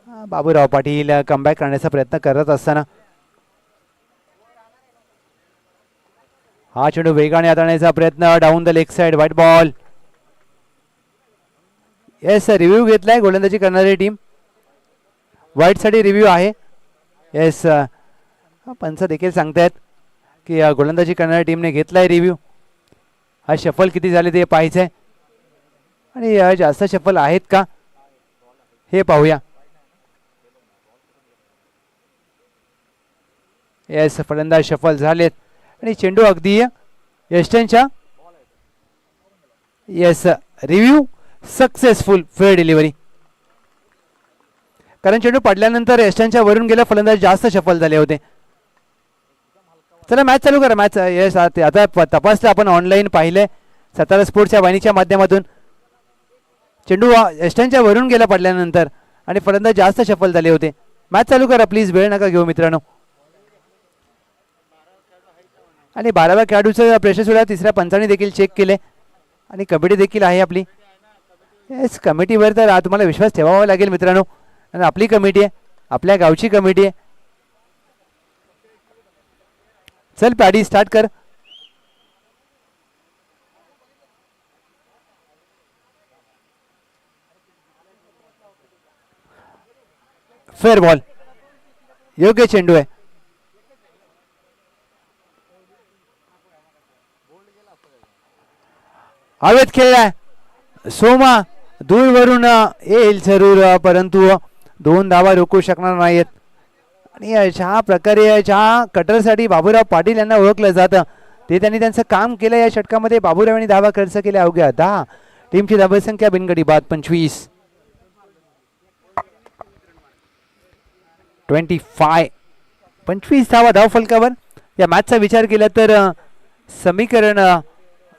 बाबूराव पाटील कमबॅक करण्याचा प्रयत्न करत असताना हा चेंडू वेगाने हाताळण्याचा प्रयत्न. Down the leg side white ball. Yes, review घेतलाय गोलंदाजी करणारी टीम. व्हाईट साठी रिव्ह्यू आहे. येस, पंच देखील सांगतायत की गोलंदाजी करणाऱ्या टीमने घेतलाय रिव्ह्यू. हा शफल किती झाले ते पाहायचंय आणि जास्त शफल आहेत का हे पाहूया. येस, फलंदाज शफल झालेत आणि चेंडू अगदी यस्टनच्या. Yes, review successful, fair delivery. कारण चेंडू पडल्यानंतर यस्टनच्या वरून गेला, फलंदाज जास्त शफल झाले होते. चला मॅच चालू करा. मॅच येस आता तपासलं आपण, ऑनलाईन पाहिले सतारा स्पोर्ट्सच्या वाहिनीच्या माध्यमातून. चेंडू यस्टनच्या वरून गेला पडल्यानंतर आणि फलंदाज जास्त शफल झाले होते. मॅच चालू करा प्लीज, वेळ नका घेऊ मित्रांनो. आणि 12व्या खेळाडूचं प्रेशर सुद्धा तिसऱ्या पंचाने देखील चेक केले आणि कमिटी देखील आहे आपली. येस, कमिटीवर तर तुम्हाला विश्वास ठेवावा लागेल मित्रांनो. आणि आपली कमिटी आहे, आपल्या गावची कमिटी आहे. चल पॅडी स्टार्ट कर. फेअर बॉल, योग्य चेंडू आहे. हवेत खेळलाय सोमा, दूरवरून येईल जरूर परंतु 2 धावा रोखू शकणार नाहीत. आणि अशा प्रकारे ज्या कटरसाठी बाबूराव पाटील यांना ओळखलं जातं ते त्यांनी त्यांचं काम केलं. या षटकामध्ये बाबूराव यांनी धावा खर्च केल्या अवघ्या 10. टीमची धावसंख्या बिनगडी बाद 25. 25 धावा धावफलकावर. या मॅचचा विचार केला तर समीकरण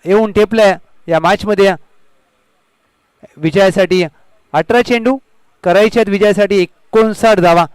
येऊन टेपलंय या मॅचमध्ये. विजयासाठी 18 चेंडू करायचे आहेत, विजयासाठी 59 धावा.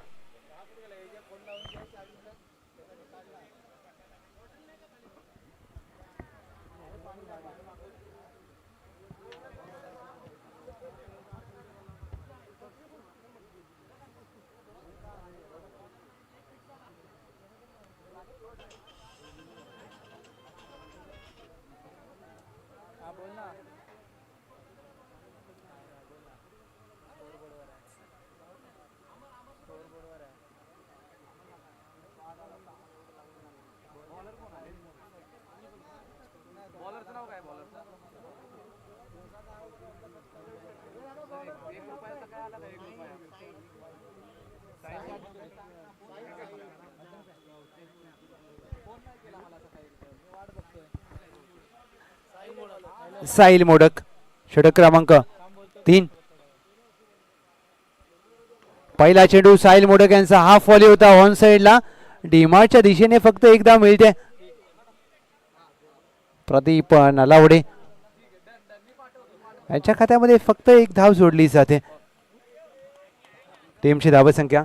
साहिल मोडक षटक क्रमांक 3. पहिला चेंडू साहिल मोडक यांचा हाफ व्हॉली होता ऑन साइडला. डीमार्टच्या दिशेने फक्त एकदा मिळते. प्रदीप नलावडे यांच्या खात्यामध्ये फक्त एक धाव जोडली जाते. टीमची धावसंख्या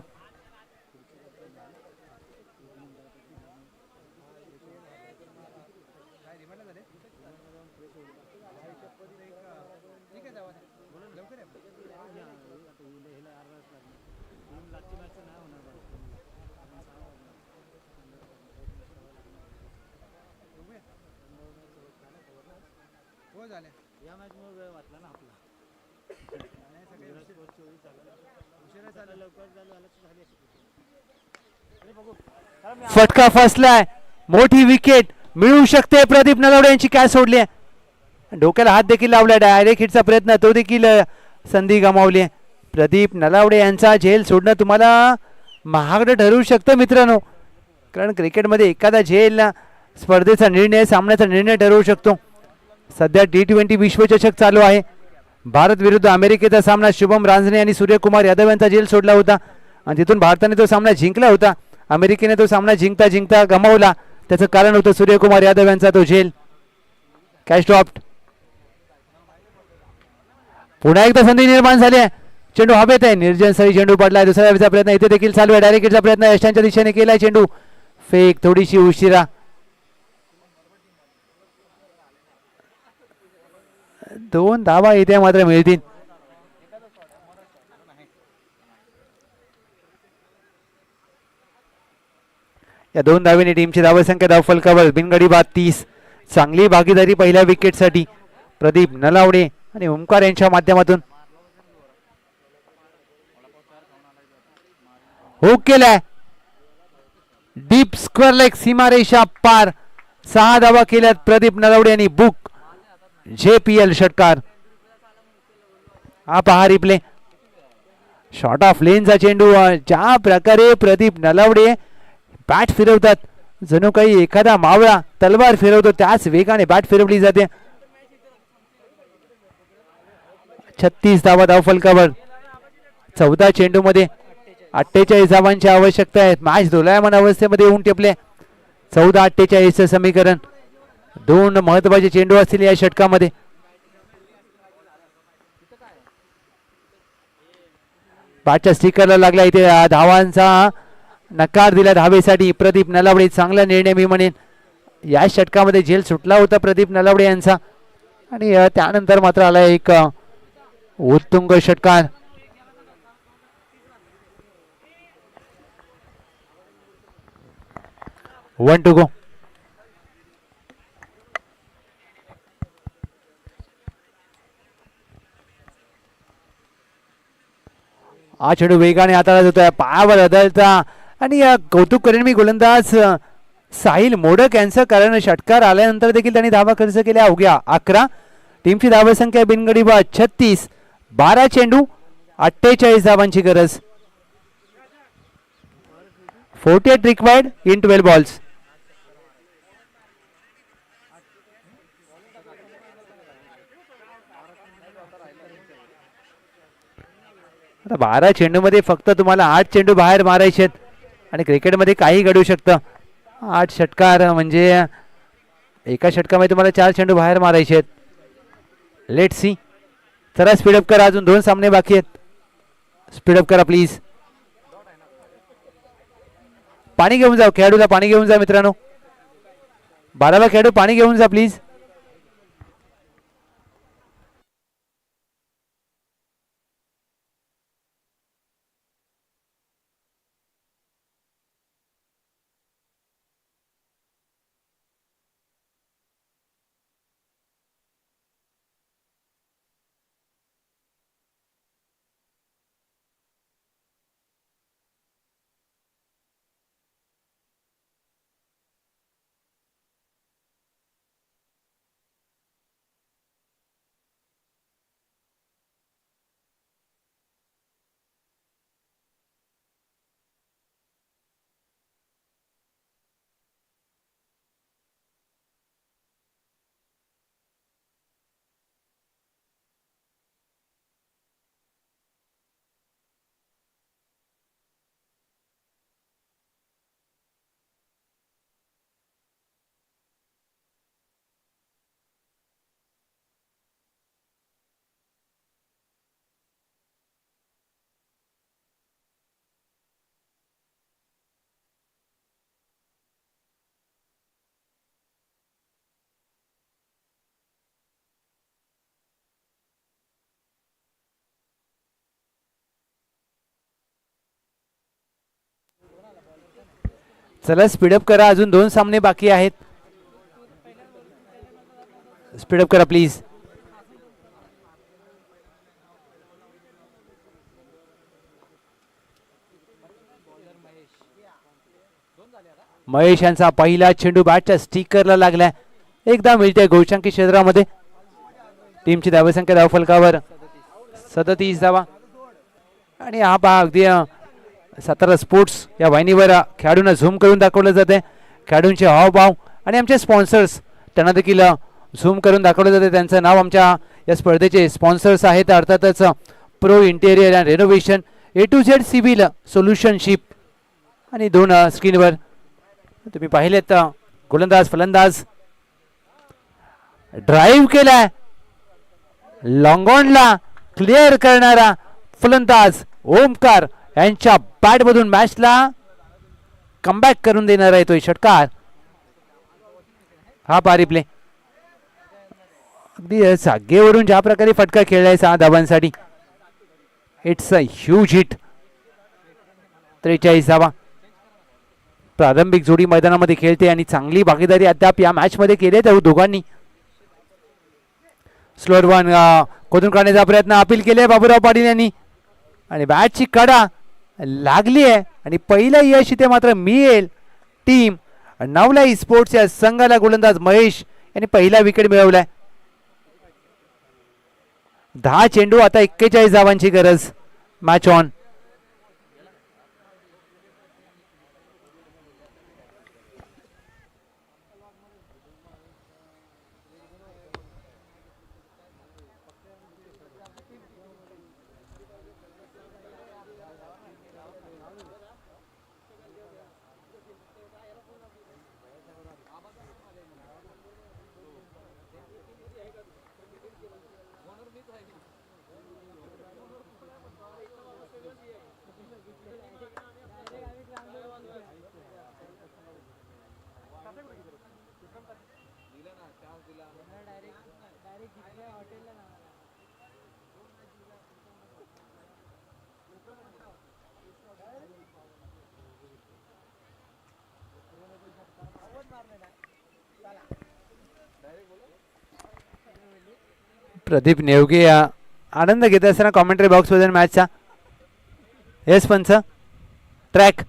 फटका फसलाय. मोठी विकेट मिळू शकते. प्रदीप नलावडे यांची काय सोडली. डोक्याला हात देखील लावलाय. डायरेक्ट हिटचा प्रयत्न तो देखील संधी गमावली. प्रदीप नलावडे यांचा झेल सोडणं तुम्हाला महागडं ठरवू शकतं मित्रांनो, कारण क्रिकेटमध्ये एखादा झेल स्पर्धेचा निर्णय, सामन्याचा निर्णय ठरवू शकतो. सध्या T20 विश्वचषक चालू आहे. भारत विरुद्ध अमेरिकेचा सामना शुभम रांजणे आणि सूर्यकुमार यादव यांचा झेल सोडला होता आणि तिथून भारताने तो सामना जिंकला होता. अमेरिकेने तो सामना जिंकता जिंकता गमावला. त्याचं कारण होतं सूर्यकुमार यादव यांचा तो झेल. Catch dropped. पुन्हा एकदा संधी निर्माण झाली आहे. चेंडू हवेत आहे. निर्जन सरी चेंडू पडलाय. दुसऱ्या वेळेचा प्रयत्न इथे देखील चालू आहे. डायरेक्टचा प्रयत्न यशांच्या दिशेने केलाय. चेंडू फेक थोडीशी उशिरा. 2 धावा इथे मात्र मिळतील. या 2 धावेने टीमची धावसंख्या धावफलकावर. बिनगडी बाद 30. चांगली भागीदारी पहिल्या विकेटसाठी प्रदीप नलावडे आणि ओमकार यांच्या माध्यमातून. हुक केलाय. डीप स्क्वेअर लेग सीमारेषा पार. 6 धावा केल्यात प्रदीप नलावडे यांनी. बुक JPL षटकार. हा पहा रिप्ले. शॉर्ट ऑफ लेनचा चेंडू. ज्या प्रकारे प्रदीप नलावडे बॅट फिरवतात, जणू काही एखादा मावळा तलवार फिरवतो त्याच वेगाने बॅट फिरवली जाते. 36 धावा धावफलकावर. 14 चेंडू मध्ये 48 धावांची आवश्यकता आहे. मॅच दोलायमान अवस्थेमध्ये येऊन टेपले. 14-48 समीकरण. 2 महत्वाचे चेंडू असतील या षटकामध्ये. बॅटच्या स्टिकरला लागला इथे धावांचा नकार दिला धावेसाठी. प्रदीप नलावडे चांगला निर्णय मी म्हणेन. या षटकामध्ये झेल सुटला होता प्रदीप नलावडे यांचा आणि त्यानंतर मात्र आला एक उत्तुंग षटकार. One to go. हा चेंडू वेगाने हाताळत होता. पायावर आदळता आणि कौतुक करेन मी गोलंदाज साहिल मोडक यांचं, कारण षटकार आल्यानंतर देखील त्यांनी धावा खर्च केल्या अवघ्या 11. टीमची धावसंख्या बिनगडी बाद 36. 12 चेंडू 48 धावांची गरज. 48 रिक्वायर्ड इन 12 बॉल्स. आता 12 चेंडूमध्ये फक्त तुम्हाला 8 चेंडू बाहेर मारायचे आहेत आणि क्रिकेटमध्ये काही घडू शकतं. 8 षटकार म्हणजे एका षटकामध्ये तुम्हाला 4 चेंडू बाहेर मारायचे आहेत. Let see. चला स्पीडअप करा, अजून 2 सामने बाकी आहेत. स्पीडअप करा प्लीज. पाणी घेऊन जा, खेळाडूला पाणी घेऊन जा मित्रांनो. 12वा खेळाडू पाणी घेऊन जा प्लीज. चला स्पीडअप करा, अजून 2 सामने बाकी आहेत. स्पीडअप करा प्लीज. महेश यांचा पहिला चेंडू बॅटच्या स्टिकरला लागलाय. एकदा मिळते गोलशंकी क्षेत्रामध्ये. टीमची धावसंख्या धावफलकावर 37 धावा. आणि हा पहा अगदी सातारा स्पोर्ट्स या वाहिनीवर खेळाडूंना झूम करून दाखवलं जाते. खेळाडूंचे हावभाव आणि आमचे स्पॉन्सर्स त्यांना देखील झूम करून दाखवलं जाते. त्यांचं नाव आमच्या या स्पर्धेचे स्पॉन्सर्स आहेत. अर्थातच pro interior and renovation, A to Z civil सोल्युशनशिप. आणि 2 स्क्रीनवर तुम्ही पाहिलेत गोलंदाज फलंदाज ड्राईव्ह केलाय. लॉंगॉनला क्लिअर करणारा फलंदाज ओमकार यांच्या बॅटमधून मॅचला कमबॅक करून देणार आहे तो षटकार. हा पारी प्ले अगदी जागेवरून ज्या प्रकारे फटका खेळलाय 6 धावांसाठी. It's a huge hit. 43 धावा. प्रारंभिक जोडी मैदानामध्ये खेळते आणि चांगली भागीदारी अद्याप या मॅच मध्ये केली आहे दोघांनी. स्लोअर वन खोदून काढण्याचा प्रयत्न अपील केले बाबूराव पाटील यांनी आणि बॅटची कडा लागली आहे आणि पहिलं यश इथे मात्र मिळेल टीम नवलाई स्पोर्ट्स या संघाला. गोलंदाज महेश यांनी पहिला विकेट मिळवलाय. 10 चेंडू, आता 41 धावांची गरज. Match on. प्रदीप नेवगे आनंद घेत असताना कॉमेंट्री बॉक्स मध्ये मॅचचा. येस पंच. ट्रॅक.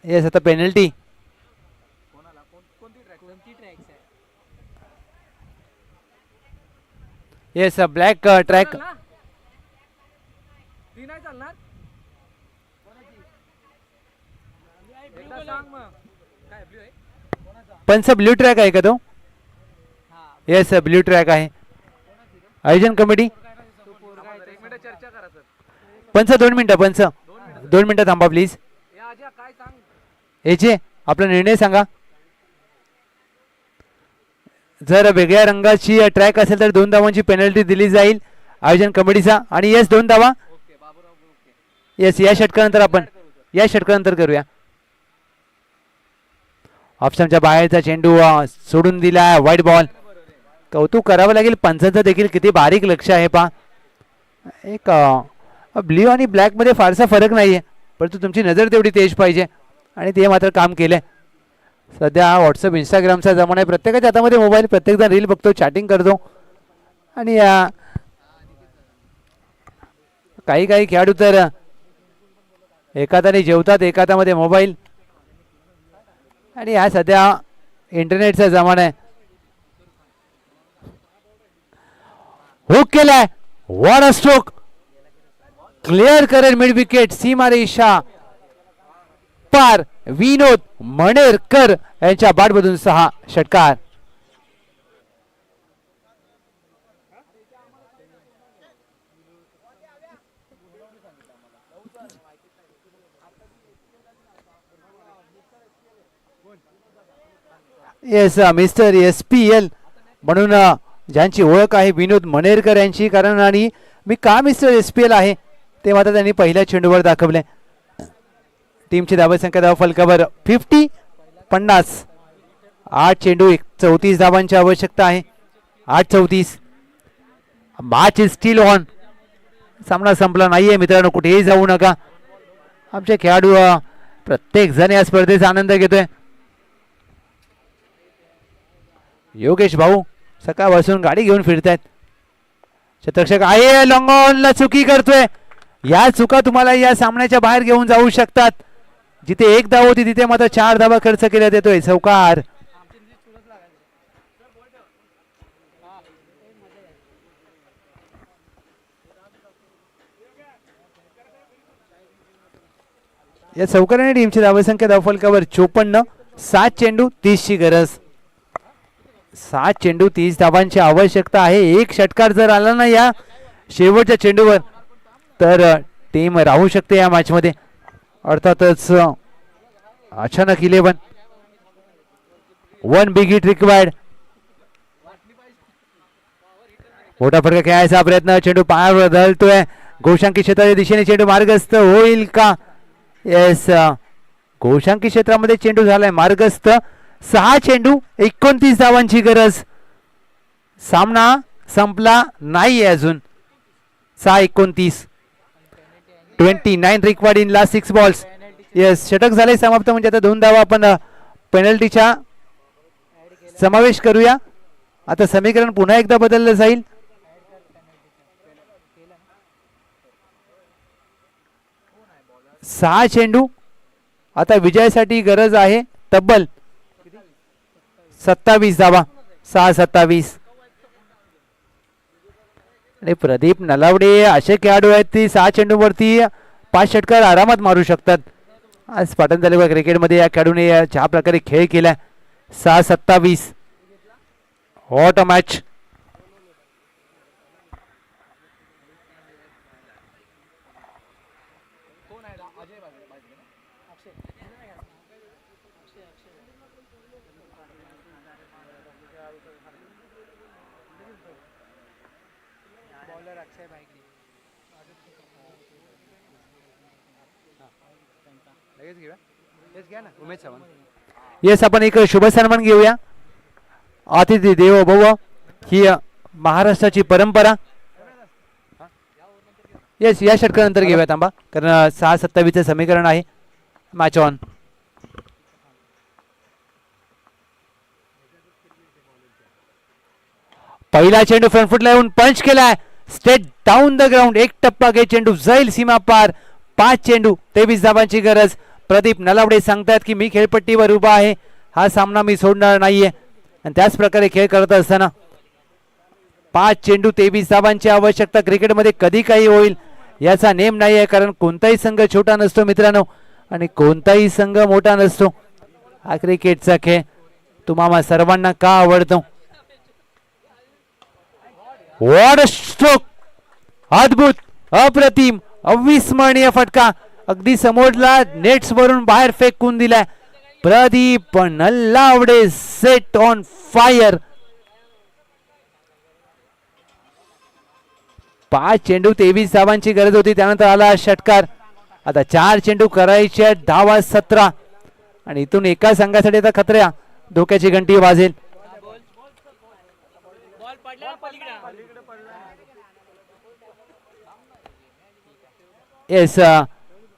येस आता पेनल्टी. Yes black track. पंच ब्ल्यू ट्रॅक आहे का तो? येस ब्ल्यू ट्रॅक आहे. आयोजन कमिटी पंच 2 मिनिटं, पंच 2 मिनिटं थांबा प्लीज. याचे आपला निर्णय सांगा. जर वेगळ्या रंगाची ट्रॅक असेल तर 2 धावांची पेनल्टी दिली जाईल आयोजन कमिटीचा. आणि येस 2 धावा. येस या षटकानंतर आपण या षटकानंतर करूया. ऑप्शनच्या बाहेरचा चेंडू सोडून दिला, व्हाईट बॉल. कौतुक करावं लागेल पंचांचं देखील, किती बारीक लक्ष आहे पा. एक ब्ल्यू आणि ब्लॅक मध्ये फारसा फरक नाहीये, परंतु तुमची नजर तेवढी तेज पाहिजे आणि ते मात्र काम केलंय. सध्या व्हॉट्सअप इंस्टाग्रामचा जमाना आहे, प्रत्येकाच्या हातामध्ये मोबाईल, प्रत्येकजण रील बघतो, चॅटिंग करतो. आणि काही काही खेळाडू तर एका हाताने जेवतात, एका हातामध्ये मोबाईल. आणि हा सध्या इंटरनेटचा जमाना आहे. हुक केलाय, व्हॉट अ स्ट्रोक. क्लिअर करेल मिड विकेट, सीमारेषा पार. विनोद मणेरकर यांच्या बॅटमधून 6 षटकार. येस मिस्टर SPL म्हणून ज्यांची ओळख आहे विनोद मणेरकर यांची. कारण आणि मी का मिस्टर SPL आहे ते मात्र त्यांनी पहिल्या चेंडूवर दाखवले. टीमची धावसंख्या धाव फलकावर 50. 8 चेंडू 34 धावांची आवश्यकता आहे. 8-34. Match is steel on. सामना संपला नाहीये मित्रांनो, कुठेही जाऊ नका. आमचे खेळाडू प्रत्येक जण या स्पर्धेचा आनंद घेतोय. योगेश भाऊ सकाळपासून गाडी घेऊन फिरतायत. शतरक्षक आहे, लॉंग ऑनला चुकी करतोय. या चुका तुम्हाला या सामन्याच्या बाहेर घेऊन जाऊ शकतात. जिथे 1 धाव होती तिथे मात्र 4 धावा खर्च केल्यात येतोय. चौकार. या चौकाराने टीमची धावसंख्या धावफलकावर 54. 7 चेंडू 30 ची गरज. 7 चेंडू 30 धावांची आवश्यकता आहे. 1 षटकार जर आला ना या शेवटच्या चेंडूवर तर टीम राहू शकते या मॅच मध्ये. अर्थातच अचानक 11. 1 बिग हिट रिक्वायर्ड. मोठा फटका खेळायचा प्रयत्न, चेंडू पायावर धळतोय. घोषांकी क्षेत्राच्या दिशेने चेंडू मार्गस्थ होईल का? येस, घोषांकी क्षेत्रामध्ये चेंडू झालाय मार्गस्थ. 6 चेंडू 29 धावांची गरज. सामना संपला नाहीये अजून. 6-29. 29 required in last 6 balls. Yes, षटक झाले समाप्त. म्हणजे आता 2 धावा आपण पेनल्टीच्या समावेश करूया. आता समीकरण पुन्हा एकदा बदललं जाईल. सहा चेंडू आता विजयासाठी गरज आहे तब्बल 27 धावा. 6-27. आणि प्रदीप नलावडे असे खेळाडू आहेत ती 6 चेंडूवरती 5 षटकार आरामात मारू शकतात. आज पाटण तालुका क्रिकेटमध्ये या खेळाडूने ज्या प्रकारे खेळ केलाय. 6-27. What a match. येस, आपण एक शुभ सन्मान घेऊया. अतिथी देवो भव ही महाराष्ट्राची परंपरा. येस, या षटकानंतर घेऊया थांबा, कारण 6-27 समीकरण आहे. Match on. पहिला चेंडू फ्रंट फुटला येऊन पंच केलाय. Straight down the ground. एक टप्पा घे, चेंडू जाईल सीमा पार. 5 चेंडू 23 धावांची गरज. प्रदीप नलावडे सांगतात की मी खेळपट्टीवर उभा आहे, हा सामना मी सोडणार नाहीये. आणि त्याच प्रकारे खेळ करत असताना 5 चेंडू 23 धावांची आवश्यकता. क्रिकेटमध्ये कधी काही होईल याचा नेम नाही आहे, कारण कोणताही संघ छोटा नसतो मित्रांनो आणि कोणताही संघ मोठा नसतो. हा क्रिकेटचा खेळ तुम्हाला सर्वांना का आवडतो. What a stroke. अद्भुत, अप्रतिम, अविस्मरणीय फटका अगदी समोरला नेट्स वरून बाहेर फेकून दिलाय. Pradeep Nallawade set on fire. 5 चेंडू 23 धावांची गरज होती, त्यानंतर आला षटकार. आता 4 चेंडू करायचे, धावा 17 आणि इथून एका संघासाठी आता खतऱ्या धोक्याची घंटी वाजेल. येस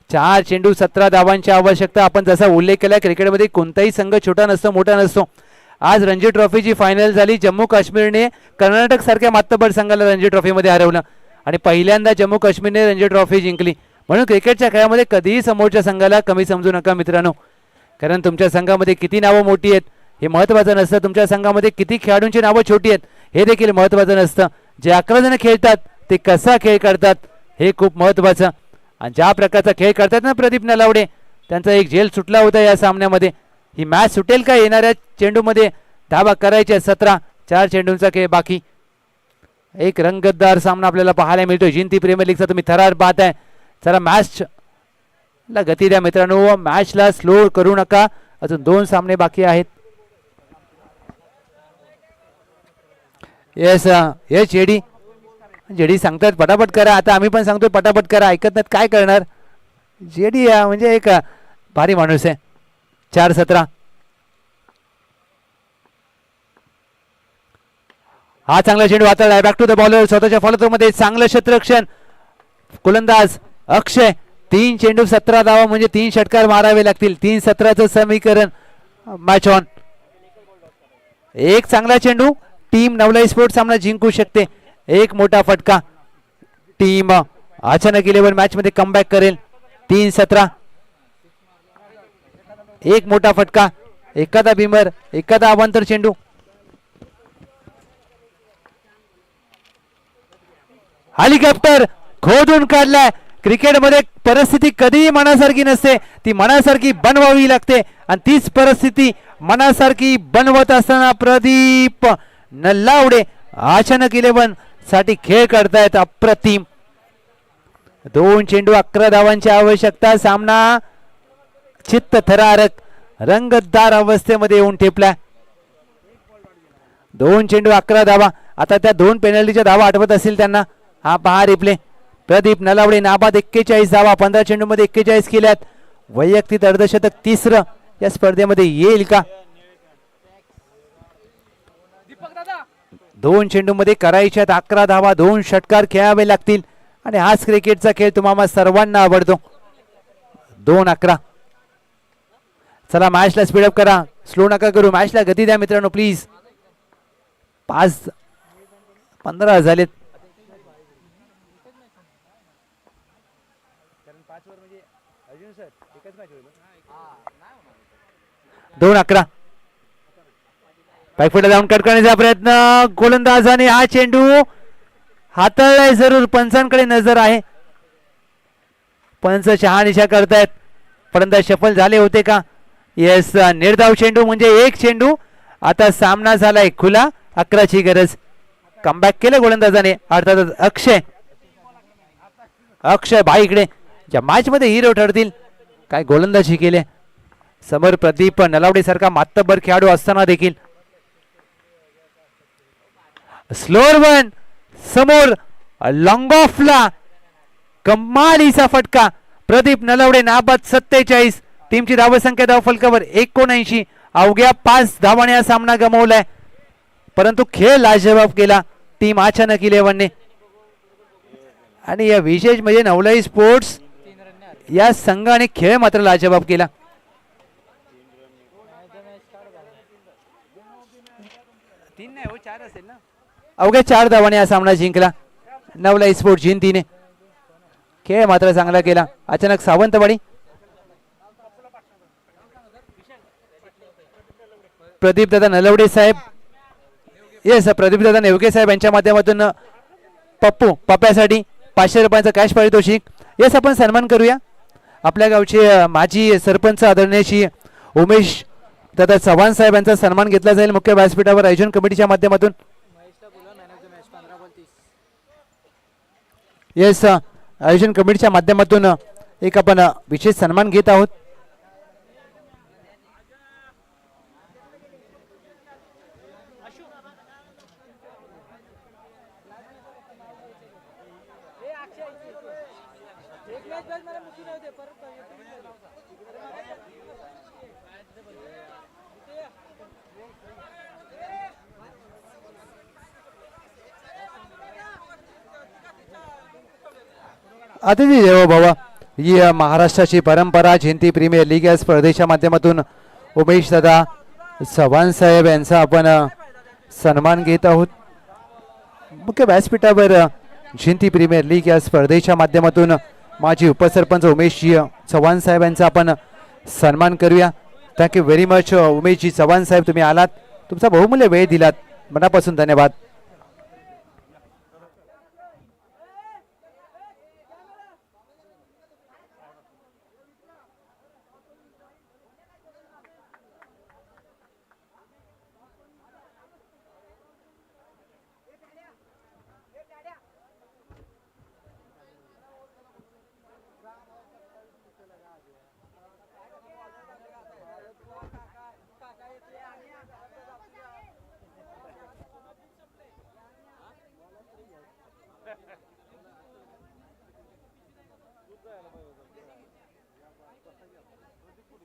4 चेंडू 17 धावांची आवश्यकता. आपण जसा उल्लेख केला क्रिकेटमध्ये कोणताही संघ छोटा नसतो मोठा नसतो. आज रणजी ट्रॉफीची फायनल झाली. जम्मू काश्मीरने कर्नाटक सारख्या मातब्बर संघाला रणजी ट्रॉफीमध्ये हरवलं आणि पहिल्यांदा जम्मू काश्मीरने रणजी ट्रॉफी जिंकली. म्हणून क्रिकेटच्या खेळामध्ये कधीही समोरच्या संघाला कमी समजू नका मित्रांनो, कारण तुमच्या संघामध्ये किती नावं मोठी आहेत हे महत्त्वाचं नसतं. तुमच्या संघामध्ये किती खेळाडूंची नावं छोटी आहेत हे देखील महत्त्वाचं नसतं. जे 11 जण खेळतात ते कसा खेळ करतात हे खूप महत्त्वाचं. आणि ज्या प्रकारचा खेळ करतात ना प्रदीप नलावडे, त्यांचा एक झेल सुटला होता या सामन्यामध्ये. ही मॅच सुटेल का? येणाऱ्या चेंडूमध्ये धावा करायच्या 17. 4 चेंडूंचा खेळ बाकी. एक रंगतदार सामना आपल्याला पाहायला मिळतो. जिंती प्रीमियर लीगचा तुम्ही थरार पाहताय. चला मॅच ला गती द्या मित्रांनो, मॅचला स्लो करू नका. अजून 2 सामने बाकी आहेत. येस येस जेडी सांगतात पटापट करा. आता आम्ही पण सांगतोय पटापट करा, ऐकत नाहीत काय करणार. जेडी म्हणजे एक भारी माणूस आहे. 4-17. हा चांगला चेंडू हाताळला. Back to the bowler. स्वतःच्या फॉलोमध्ये चांगलं क्षेत्ररक्षण. गोलंदाज अक्षय. 3 चेंडू 17 धावा म्हणजे 3 षटकार मारावे लागतील. 3-17चं समीकरण मॅच ऑन. एक चांगला चेंडू टीम नवलाई स्पोर्ट्स सामना जिंकू शकते. एक मोठा फटका टीम अचानक 11 मॅच मध्ये कमबॅक करेल. 3-17. एक मोठा फटका, एखादा बिमर, एखादा अवांतर चेंडू. हेलिकॉप्टर खोदून काढलाय. क्रिकेटमध्ये परिस्थिती कधीही मनासारखी नसते, ती मनासारखी बनवावी लागते आणि तीच परिस्थिती मनासारखी बनवत असताना प्रदीप नल्लावडे अचानक 11 साठी खेळ करतायत. अप्रतिम. 2 चेंडू 11 धावांची आवश्यकता. सामना चित्त थरारक रंगतदार अवस्थेमध्ये येऊन ठेपला. 2 चेंडू 11 धावा. आता त्या 2 पेनल्टीच्या धावा आठवत असतील त्यांना. हा पहा रिप्ले. प्रदीप नलावडे नाबाद 41 धावा 15 चेंडू मध्ये 41 केल्यात. वैयक्तिक अर्धशतक 3रं या स्पर्धेमध्ये येईल का? 2 चेंडू मध्ये करायच्यात 11 धावा. 2 षटकार खेळावे लागतील आणि हाच क्रिकेटचा खेळ तुम्हाला सर्वांना आवडतो. 2-11. चला मॅचला स्पीडअप करा, स्लो नका करू. मॅचला गती द्या मित्रांनो प्लीज. 5-15 झालेत. 2-11. बॅकफुटला जाऊन कट करण्याचा प्रयत्न. गोलंदाजाने हा चेंडू हाताळलाय जरूर. पंचांकडे नजर आहे. पंच शहानिशा करतायत. फलंदाज सफल झाले होते का? येस. निर्धाव चेंडू म्हणजे एक चेंडू. आता सामना झालाय खुला. 11ची गरज. कमबॅक केलं गोलंदाजाने. अर्थातच अक्षय भाई इकडे ज्या मॅच मध्ये हिरो ठरतील. काय गोलंदाजी केले. समोर प्रदीप नलावडे सारखा मातब्बर खेळाडू असताना देखील. स्लोअर वन समोर लॉंग ऑफला कमालीचा फटका. प्रदीप नलावडे नाबाद 47. टीमची धावसंख्या धाव फलकावर 79. अवघ्या 5 धावाने हा सामना गमावलाय, परंतु खेळ लाजवाब केला टीम अचानक 11ने. आणि या विशेष म्हणजे नवलाई स्पोर्ट्स या संघाने खेळ मात्र लाजवाब केला. अवघ्या 4 धावाने हा सामना जिंकला नवलाई स्पोर्ट्स जिंतीने. खेळ मात्र चांगला केला. अचानक सावंतवाडी. प्रदीप दादा नलवडे साहेब. येस प्रदीप दादा नेवके साहेब यांच्या माध्यमातून पप्प्यासाठी 500 रुपयांचा कॅश पारितोषिक. येस आपण सन्मान करूया. आपल्या गावचे माजी सरपंच आदरणीय श्री उमेश दादा चव्हाण साहेब यांचा सन्मान घेतला जाईल मुख्य व्यासपीठावर आयोजन कमिटीच्या माध्यमातून. येस आयोजन कमिटीच्या माध्यमातून एक आपण विशेष सन्मान घेत आहोत. अतिथी देवो भव ही महाराष्ट्राची परंपरा. जयंती प्रीमियर लीग या स्पर्धेच्या माध्यमातून उमेश दादा चव्हाण साहेब यांचा आपण सन्मान घेत आहोत. मुख्य व्यासपीठावर जयंती प्रीमियर लीग या स्पर्धेच्या माध्यमातून माजी उपसरपंच उमेशजी चव्हाण साहेब यांचा आपण सन्मान करूया. Thank you very much Umeshji Chavan साहेब, तुम्ही आलात, तुमचा बहुमूल्य वेळ दिलात, मनापासून धन्यवाद.